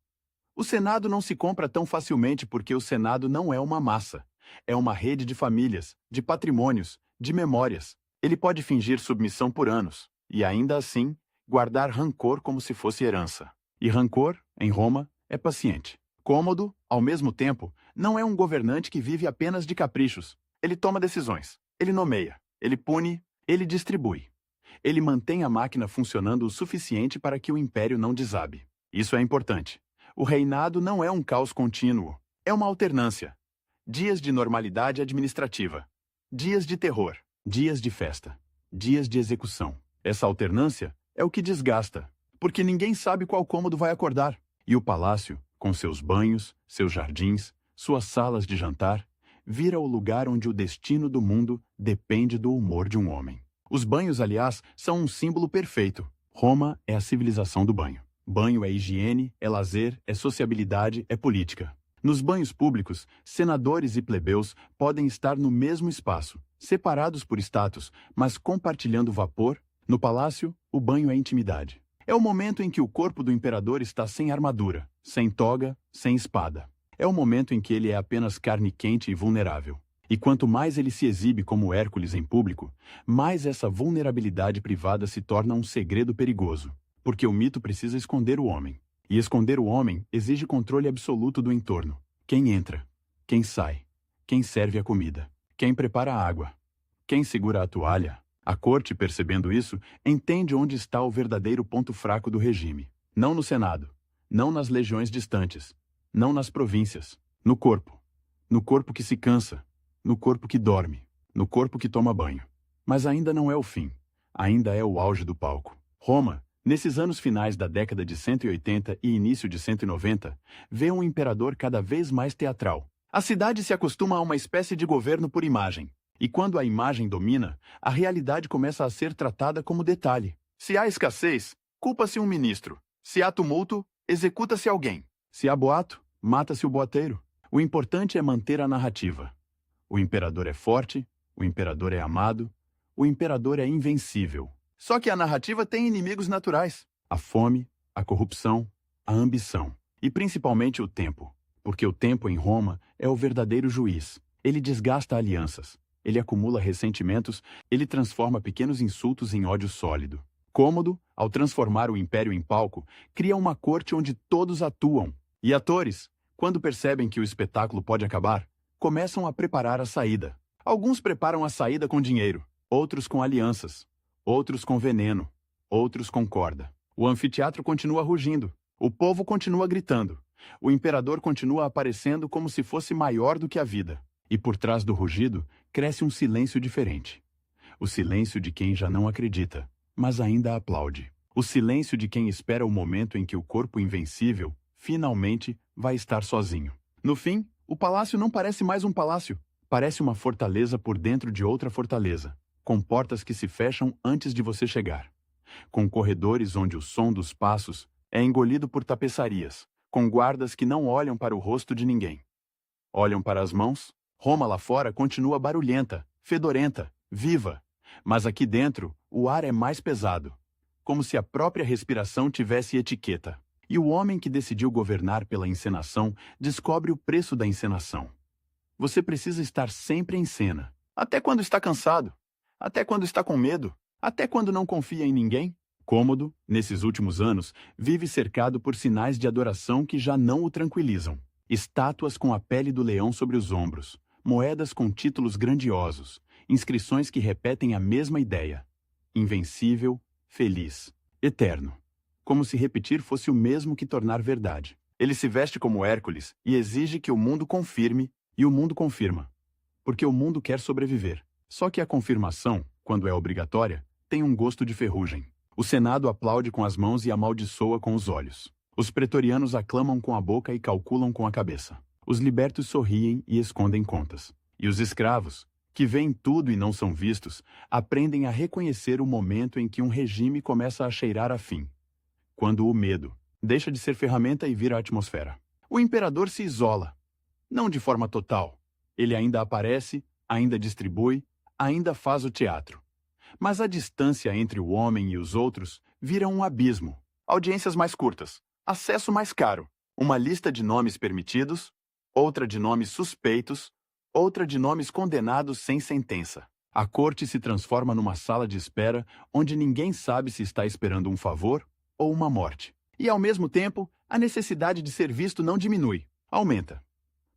O Senado não se compra tão facilmente porque o Senado não é uma massa. É uma rede de famílias, de patrimônios, de memórias. Ele pode fingir submissão por anos, e ainda assim, guardar rancor como se fosse herança. E rancor, em Roma, é paciente. Cômodo, ao mesmo tempo, não é um governante que vive apenas de caprichos. Ele toma decisões, ele nomeia, ele pune, ele distribui. Ele mantém a máquina funcionando o suficiente para que o império não desabe. Isso é importante. O reinado não é um caos contínuo, é uma alternância. Dias de normalidade administrativa, dias de terror, dias de festa, dias de execução. Essa alternância é o que desgasta, porque ninguém sabe qual cômodo vai acordar. E o palácio, com seus banhos, seus jardins, suas salas de jantar, vira o lugar onde o destino do mundo depende do humor de um homem. Os banhos, aliás, são um símbolo perfeito. Roma é a civilização do banho. Banho é higiene, é lazer, é sociabilidade, é política. Nos banhos públicos, senadores e plebeus podem estar no mesmo espaço, separados por status, mas compartilhando vapor. No palácio, o banho é intimidade. É o momento em que o corpo do imperador está sem armadura, sem toga, sem espada. É o momento em que ele é apenas carne quente e vulnerável. E quanto mais ele se exibe como Hércules em público, mais essa vulnerabilidade privada se torna um segredo perigoso. Porque o mito precisa esconder o homem. E esconder o homem exige controle absoluto do entorno. Quem entra, quem sai, quem serve a comida, quem prepara a água, quem segura a toalha. A corte, percebendo isso, entende onde está o verdadeiro ponto fraco do regime. Não no Senado, não nas legiões distantes, não nas províncias, no corpo. No corpo que se cansa, no corpo que dorme, no corpo que toma banho. Mas ainda não é o fim, ainda é o auge do palco. Roma, Nesses anos finais da década de 180 e início de 190, vê um imperador cada vez mais teatral. A cidade se acostuma a uma espécie de governo por imagem. E quando a imagem domina, a realidade começa a ser tratada como detalhe. Se há escassez, culpa-se um ministro. Se há tumulto, executa-se alguém. Se há boato, mata-se o boateiro. O importante é manter a narrativa. O imperador é forte, o imperador é amado, o imperador é invencível. Só que a narrativa tem inimigos naturais: a fome, a corrupção, a ambição e principalmente o tempo, porque o tempo em Roma é o verdadeiro juiz. Ele desgasta alianças, ele acumula ressentimentos, ele transforma pequenos insultos em ódio sólido. Cômodo, ao transformar o império em palco, cria uma corte onde todos atuam. E atores, quando percebem que o espetáculo pode acabar, começam a preparar a saída. Alguns preparam a saída com dinheiro, outros com alianças, outros com veneno, outros com corda. O anfiteatro continua rugindo, o povo continua gritando, o imperador continua aparecendo como se fosse maior do que a vida. E por trás do rugido, cresce um silêncio diferente. O silêncio de quem já não acredita, mas ainda aplaude. O silêncio de quem espera o momento em que o corpo invencível, finalmente, vai estar sozinho. No fim, o palácio não parece mais um palácio. Parece uma fortaleza por dentro de outra fortaleza, com portas que se fecham antes de você chegar. Com corredores onde o som dos passos é engolido por tapeçarias, com guardas que não olham para o rosto de ninguém. Olham para as mãos. Roma lá fora continua barulhenta, fedorenta, viva, mas aqui dentro o ar é mais pesado, como se a própria respiração tivesse etiqueta. E o homem que decidiu governar pela encenação descobre o preço da encenação. Você precisa estar sempre em cena, até quando está cansado, até quando está com medo, até quando não confia em ninguém. Cômodo, nesses últimos anos, vive cercado por sinais de adoração que já não o tranquilizam. Estátuas com a pele do leão sobre os ombros, moedas com títulos grandiosos, inscrições que repetem a mesma ideia: invencível, feliz, eterno. Como se repetir fosse o mesmo que tornar verdade. Ele se veste como Hércules e exige que o mundo confirme, e o mundo confirma. Porque o mundo quer sobreviver. Só que a confirmação, quando é obrigatória, tem um gosto de ferrugem. O Senado aplaude com as mãos e amaldiçoa com os olhos. Os pretorianos aclamam com a boca e calculam com a cabeça. Os libertos sorriem e escondem contas. E os escravos, que veem tudo e não são vistos, aprendem a reconhecer o momento em que um regime começa a cheirar a fim. Quando o medo deixa de ser ferramenta e vira atmosfera. O imperador se isola. Não de forma total. Ele ainda aparece, ainda distribui, ainda faz o teatro. Mas a distância entre o homem e os outros vira um abismo. Audiências mais curtas, acesso mais caro, uma lista de nomes permitidos, outra de nomes suspeitos, outra de nomes condenados sem sentença. A corte se transforma numa sala de espera onde ninguém sabe se está esperando um favor ou uma morte. E, ao mesmo tempo, a necessidade de ser visto não diminui, aumenta.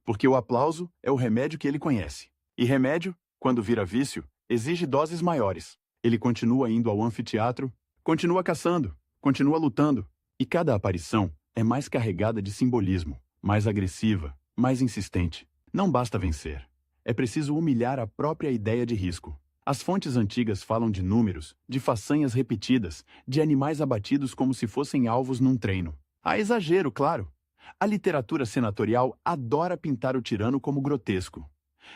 Porque o aplauso é o remédio que ele conhece. E remédio, quando vira vício, exige doses maiores. Ele continua indo ao anfiteatro, continua caçando, continua lutando. E cada aparição é mais carregada de simbolismo, mais agressiva, mais insistente. Não basta vencer. É preciso humilhar a própria ideia de risco. As fontes antigas falam de números, de façanhas repetidas, de animais abatidos como se fossem alvos num treino. Há exagero, claro. A literatura senatorial adora pintar o tirano como grotesco.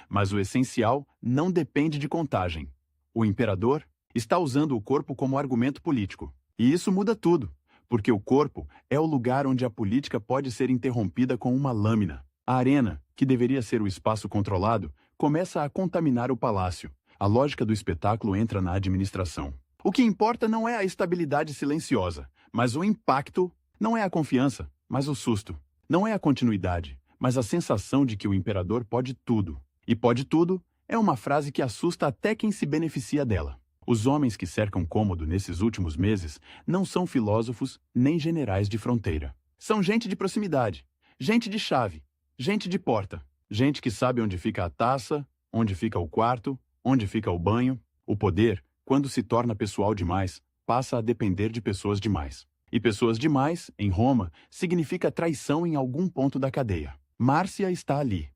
Mas o essencial não depende de contagem. O imperador está usando o corpo como argumento político. E isso muda tudo, porque o corpo é o lugar onde a política pode ser interrompida com uma lâmina. A arena, que deveria ser o espaço controlado, começa a contaminar o palácio. A lógica do espetáculo entra na administração. O que importa não é a estabilidade silenciosa, mas o impacto. Não é a confiança, mas o susto. Não é a continuidade, mas a sensação de que o imperador pode tudo. E pode tudo é uma frase que assusta até quem se beneficia dela. Os homens que cercam Cômodo nesses últimos meses não são filósofos nem generais de fronteira. São gente de proximidade, gente de chave, gente de porta, gente que sabe onde fica a taça, onde fica o quarto, onde fica o banho. O poder, quando se torna pessoal demais, passa a depender de pessoas demais. E pessoas demais, em Roma, significa traição em algum ponto da cadeia. Márcia está ali.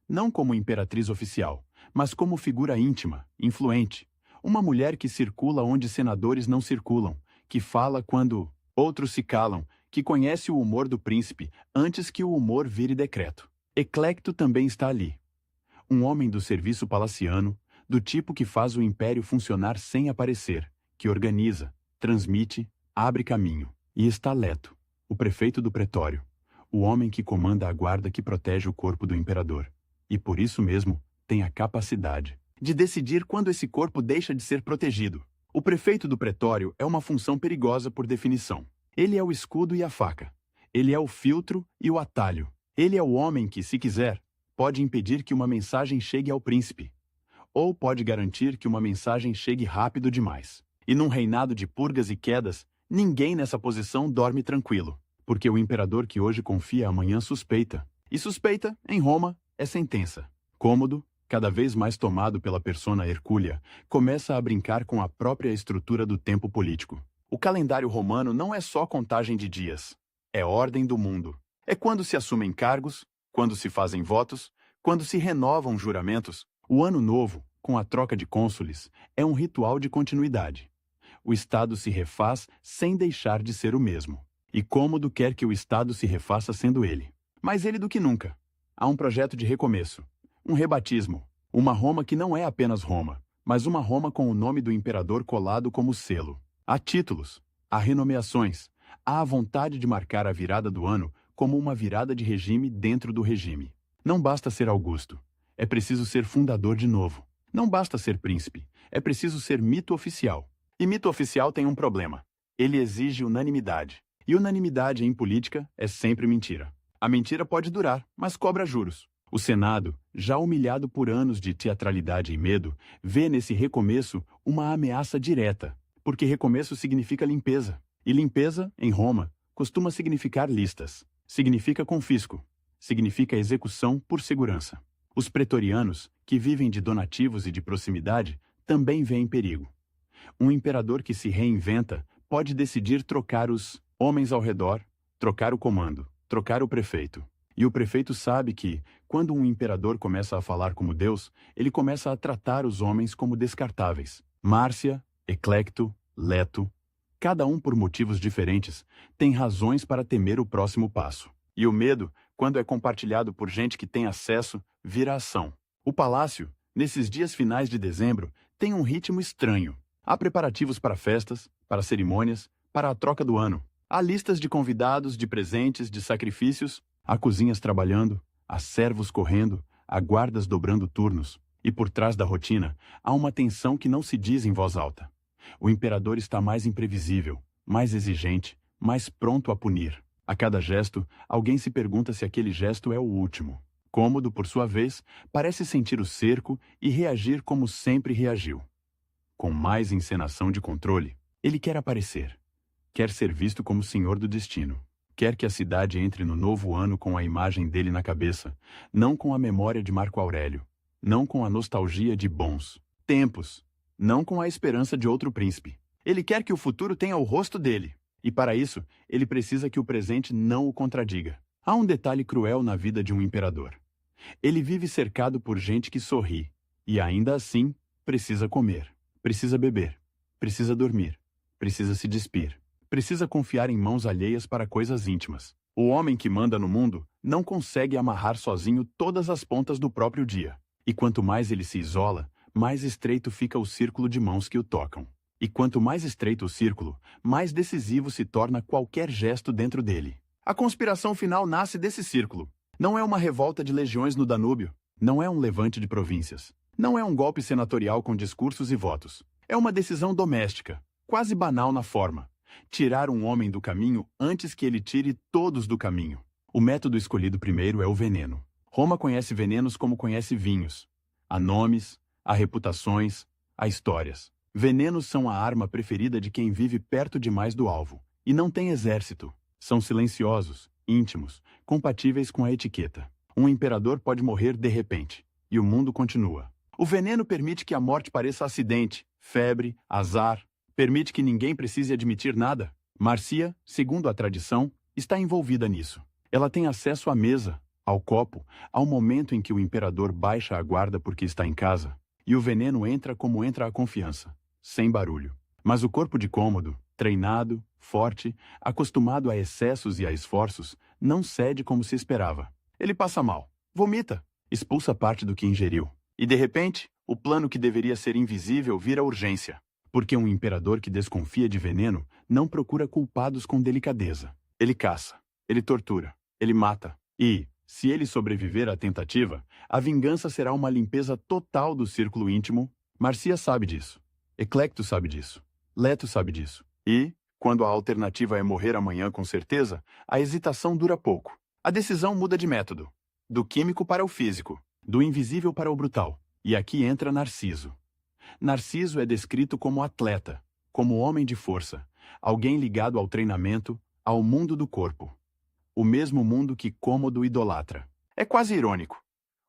Não como imperatriz oficial, mas como figura íntima, influente. Uma mulher que circula onde senadores não circulam, que fala quando outros se calam, que conhece o humor do príncipe antes que o humor vire decreto. Eclecto também está ali. Um homem do serviço palaciano, do tipo que faz o império funcionar sem aparecer, que organiza, transmite, abre caminho. E está Leto, o prefeito do pretório, o homem que comanda a guarda que protege o corpo do imperador. E por isso mesmo, tem a capacidade de decidir quando esse corpo deixa de ser protegido. O prefeito do pretório é uma função perigosa por definição. Ele é o escudo e a faca. Ele é o filtro e o atalho. Ele é o homem que, se quiser, pode impedir que uma mensagem chegue ao príncipe. Ou pode garantir que uma mensagem chegue rápido demais. E num reinado de purgas e quedas, ninguém nessa posição dorme tranquilo. Porque o imperador que hoje confia amanhã suspeita. E suspeita, em Roma, é sentença. Cômodo, cada vez mais tomado pela persona hercúlea, começa a brincar com a própria estrutura do tempo político. O calendário romano não é só contagem de dias. É ordem do mundo. É quando se assumem cargos, quando se fazem votos, quando se renovam juramentos. O ano novo, com a troca de cônsules, é um ritual de continuidade. O Estado se refaz sem deixar de ser o mesmo. E Cômodo quer que o Estado se refaça sendo ele. Mais ele do que nunca. Há um projeto de recomeço. Um rebatismo. Uma Roma que não é apenas Roma, mas uma Roma com o nome do imperador colado como selo. Há títulos, há renomeações, há a vontade de marcar a virada do ano como uma virada de regime dentro do regime. Não basta ser Augusto, é preciso ser fundador de novo. Não basta ser príncipe, é preciso ser mito oficial. E mito oficial tem um problema. Ele exige unanimidade. E unanimidade em política é sempre mentira. A mentira pode durar, mas cobra juros. O Senado, já humilhado por anos de teatralidade e medo, vê nesse recomeço uma ameaça direta. Porque recomeço significa limpeza. E limpeza, em Roma, costuma significar listas. Significa confisco. Significa execução por segurança. Os pretorianos, que vivem de donativos e de proximidade, também veem perigo. Um imperador que se reinventa pode decidir trocar os homens ao redor, trocar o comando, trocar o prefeito. E o prefeito sabe que, quando um imperador começa a falar como Deus, ele começa a tratar os homens como descartáveis. Márcia, Eclecto, Leto, cada um por motivos diferentes, tem razões para temer o próximo passo. E o medo, quando é compartilhado por gente que tem acesso, vira ação. O palácio, nesses dias finais de dezembro, tem um ritmo estranho. Há preparativos para festas, para cerimônias, para a troca do ano. Há listas de convidados, de presentes, de sacrifícios. Há cozinhas trabalhando, há servos correndo, há guardas dobrando turnos. E por trás da rotina, há uma tensão que não se diz em voz alta. O imperador está mais imprevisível, mais exigente, mais pronto a punir. A cada gesto, alguém se pergunta se aquele gesto é o último. Cômodo, por sua vez, parece sentir o cerco e reagir como sempre reagiu. Com mais encenação de controle, ele quer aparecer. Quer ser visto como senhor do destino. Quer que a cidade entre no novo ano com a imagem dele na cabeça, não com a memória de Marco Aurélio, não com a nostalgia de bons tempos, não com a esperança de outro príncipe. Ele quer que o futuro tenha o rosto dele, e para isso, ele precisa que o presente não o contradiga. Há um detalhe cruel na vida de um imperador. Ele vive cercado por gente que sorri, e ainda assim, precisa comer, precisa beber, precisa dormir, precisa se despir. Precisa confiar em mãos alheias para coisas íntimas. O homem que manda no mundo não consegue amarrar sozinho todas as pontas do próprio dia. E quanto mais ele se isola, mais estreito fica o círculo de mãos que o tocam. E quanto mais estreito o círculo, mais decisivo se torna qualquer gesto dentro dele. A conspiração final nasce desse círculo. Não é uma revolta de legiões no Danúbio. Não é um levante de províncias. Não é um golpe senatorial com discursos e votos. É uma decisão doméstica, quase banal na forma. Tirar um homem do caminho antes que ele tire todos do caminho. O método escolhido primeiro é o veneno. Roma conhece venenos como conhece vinhos. Há nomes, há reputações, há histórias. Venenos são a arma preferida de quem vive perto demais do alvo. E não tem exército. São silenciosos, íntimos, compatíveis com a etiqueta. Um imperador pode morrer de repente. E o mundo continua. O veneno permite que a morte pareça acidente, febre, azar. Permite que ninguém precise admitir nada. Marcia, segundo a tradição, está envolvida nisso. Ela tem acesso à mesa, ao copo, ao momento em que o imperador baixa a guarda porque está em casa, e o veneno entra como entra a confiança, sem barulho. Mas o corpo de Cômodo, Treinado, forte, acostumado a excessos e a esforços, não cede como se esperava. Ele passa mal, vomita, expulsa parte do que ingeriu. E de repente, o plano que deveria ser invisível vira urgência. Porque um imperador que desconfia de veneno não procura culpados com delicadeza. Ele caça, ele tortura, ele mata. E, se ele sobreviver à tentativa, a vingança será uma limpeza total do círculo íntimo. Marcia sabe disso. Eclecto sabe disso. Leto sabe disso. E, quando a alternativa é morrer amanhã com certeza, a hesitação dura pouco. A decisão muda de método. Do químico para o físico. Do invisível para o brutal. E aqui entra Narciso. Narciso é descrito como atleta, como homem de força, alguém ligado ao treinamento, ao mundo do corpo. O mesmo mundo que Cômodo idolatra. É quase irônico.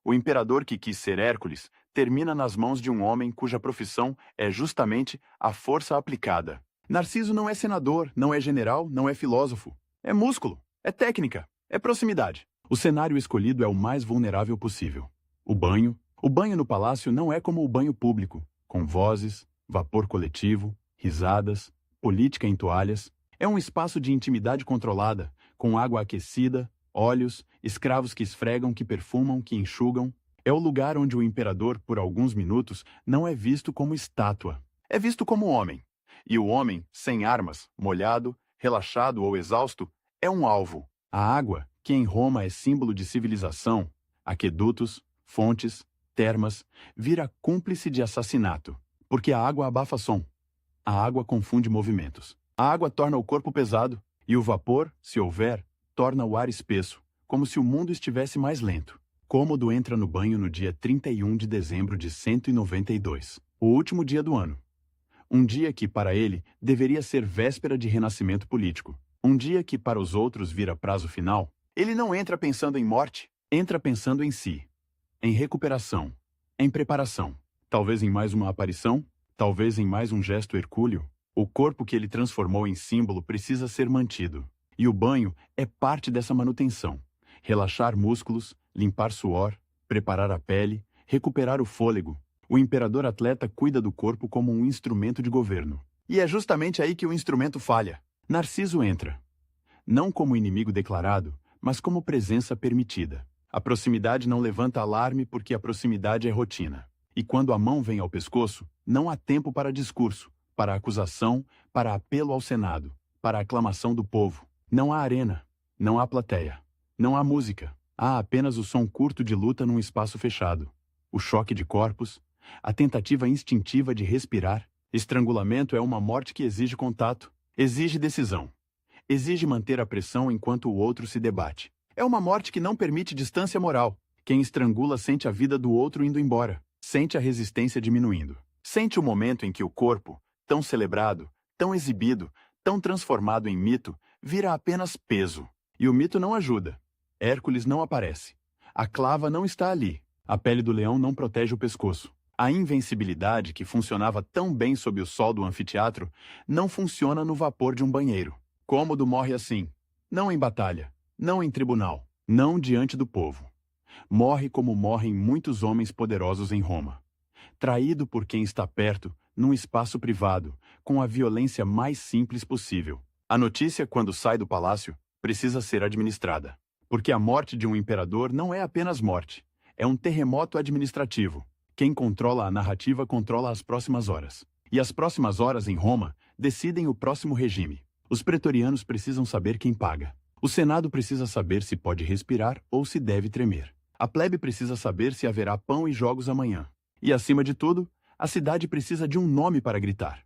O imperador que quis ser Hércules termina nas mãos de um homem cuja profissão é justamente a força aplicada. Narciso não é senador, não é general, não é filósofo. É músculo, é técnica, é proximidade. O cenário escolhido é o mais vulnerável possível. O banho no palácio não é como o banho público, com vozes, vapor coletivo, risadas, política em toalhas. É um espaço de intimidade controlada, com água aquecida, óleos, escravos que esfregam, que perfumam, que enxugam. É o lugar onde o imperador, por alguns minutos, não é visto como estátua. É visto como homem. E o homem, sem armas, molhado, relaxado ou exausto, é um alvo. A água, que em Roma é símbolo de civilização, aquedutos, fontes, termas, vira cúmplice de assassinato. Porque a água abafa som. A água confunde movimentos. A água torna o corpo pesado, e o vapor, se houver, torna o ar espesso, como se o mundo estivesse mais lento. Cômodo entra no banho no dia 31 de dezembro de 192, o último dia do ano. Um dia que, para ele, deveria ser véspera de renascimento político. Um dia que, para os outros, vira prazo final. Ele não entra pensando em morte, entra pensando em si. Em recuperação, em preparação. Talvez em mais uma aparição, talvez em mais um gesto hercúleo. O corpo que ele transformou em símbolo precisa ser mantido. E o banho é parte dessa manutenção. Relaxar músculos, limpar suor, preparar a pele, recuperar o fôlego. O imperador atleta cuida do corpo como um instrumento de governo. E é justamente aí que o instrumento falha. Narciso entra. Não como inimigo declarado, mas como presença permitida. A proximidade não levanta alarme porque a proximidade é rotina. E quando a mão vem ao pescoço, não há tempo para discurso, para acusação, para apelo ao Senado, para aclamação do povo. Não há arena, não há plateia, não há música. Há apenas o som curto de luta num espaço fechado. O choque de corpos, a tentativa instintiva de respirar. Estrangulamento é uma morte que exige contato, exige decisão. Exige manter a pressão enquanto o outro se debate. É uma morte que não permite distância moral. Quem estrangula sente a vida do outro indo embora. Sente a resistência diminuindo. Sente o momento em que o corpo, tão celebrado, tão exibido, tão transformado em mito, vira apenas peso. E o mito não ajuda. Hércules não aparece. A clava não está ali. A pele do leão não protege o pescoço. A invencibilidade, que funcionava tão bem sob o sol do anfiteatro, não funciona no vapor de um banheiro. Cômodo morre assim. Não em batalha. Não em tribunal. Não diante do povo. Morre como morrem muitos homens poderosos em Roma. Traído por quem está perto, num espaço privado, com a violência mais simples possível. A notícia, quando sai do palácio, precisa ser administrada. Porque a morte de um imperador não é apenas morte. É um terremoto administrativo. Quem controla a narrativa controla as próximas horas. E as próximas horas em Roma decidem o próximo regime. Os pretorianos precisam saber quem paga. O Senado precisa saber se pode respirar ou se deve tremer. A plebe precisa saber se haverá pão e jogos amanhã. E, acima de tudo, a cidade precisa de um nome para gritar.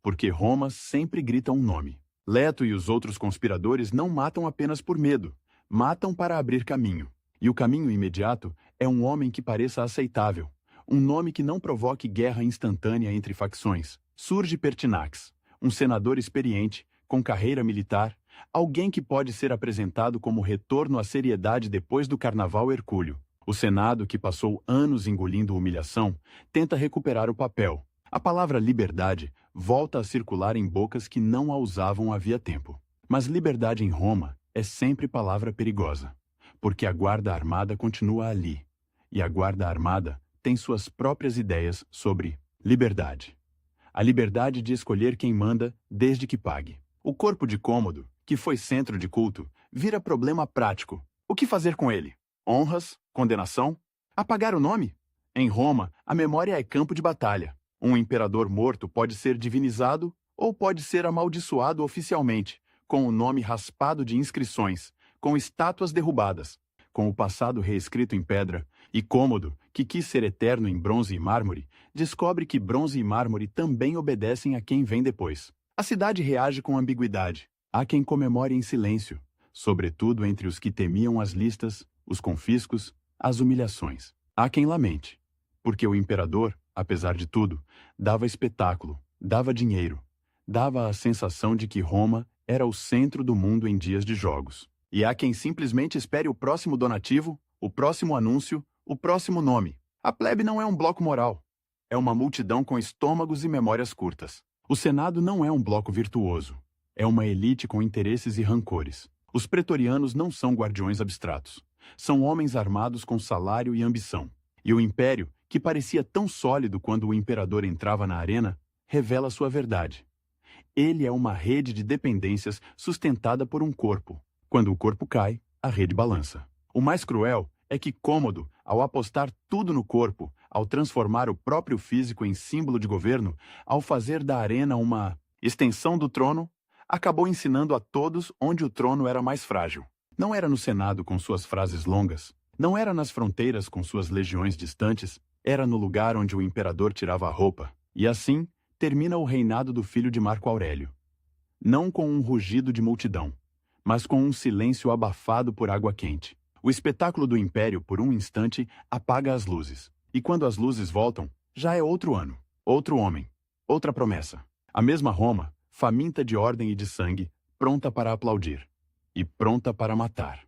Porque Roma sempre grita um nome. Leto e os outros conspiradores não matam apenas por medo. Matam para abrir caminho. E o caminho imediato é um homem que pareça aceitável. Um nome que não provoque guerra instantânea entre facções. Surge Pertinax, um senador experiente, com carreira militar, alguém que pode ser apresentado como retorno à seriedade depois do carnaval hercúleo. O Senado, que passou anos engolindo humilhação, tenta recuperar o papel. A palavra liberdade volta a circular em bocas que não a usavam havia tempo. Mas liberdade em Roma é sempre palavra perigosa, porque a guarda armada continua ali. E a guarda armada tem suas próprias ideias sobre liberdade. a liberdade de escolher quem manda, desde que pague. O corpo de Cômodo, que foi centro de culto, vira problema prático. O que fazer com ele? Honras? Condenação? Apagar o nome? Em Roma, a memória é campo de batalha. Um imperador morto pode ser divinizado ou pode ser amaldiçoado oficialmente, com o nome raspado de inscrições, com estátuas derrubadas, com o passado reescrito em pedra, e Cômodo, que quis ser eterno em bronze e mármore, descobre que bronze e mármore também obedecem a quem vem depois. A cidade reage com ambiguidade. Há quem comemore em silêncio, sobretudo entre os que temiam as listas, os confiscos, as humilhações. Há quem lamente, porque o imperador, apesar de tudo, dava espetáculo, dava dinheiro, dava a sensação de que Roma era o centro do mundo em dias de jogos. E há quem simplesmente espere o próximo donativo, o próximo anúncio, o próximo nome. A plebe não é um bloco moral. É uma multidão com estômagos e memórias curtas. O Senado não é um bloco virtuoso. É uma elite com interesses e rancores. Os pretorianos não são guardiões abstratos. São homens armados com salário e ambição. E o império, que parecia tão sólido quando o imperador entrava na arena, revela sua verdade. Ele é uma rede de dependências sustentada por um corpo. Quando o corpo cai, a rede balança. O mais cruel é que Cômodo, ao apostar tudo no corpo, ao transformar o próprio físico em símbolo de governo, ao fazer da arena uma extensão do trono, acabou ensinando a todos onde o trono era mais frágil. Não era no Senado com suas frases longas, não era nas fronteiras com suas legiões distantes, era no lugar onde o imperador tirava a roupa. E assim, termina o reinado do filho de Marco Aurélio. Não com um rugido de multidão, mas com um silêncio abafado por água quente. O espetáculo do império, por um instante, apaga as luzes. E quando as luzes voltam, já é outro ano, outro homem, outra promessa. A mesma Roma, faminta de ordem e de sangue, pronta para aplaudir. E pronta para matar.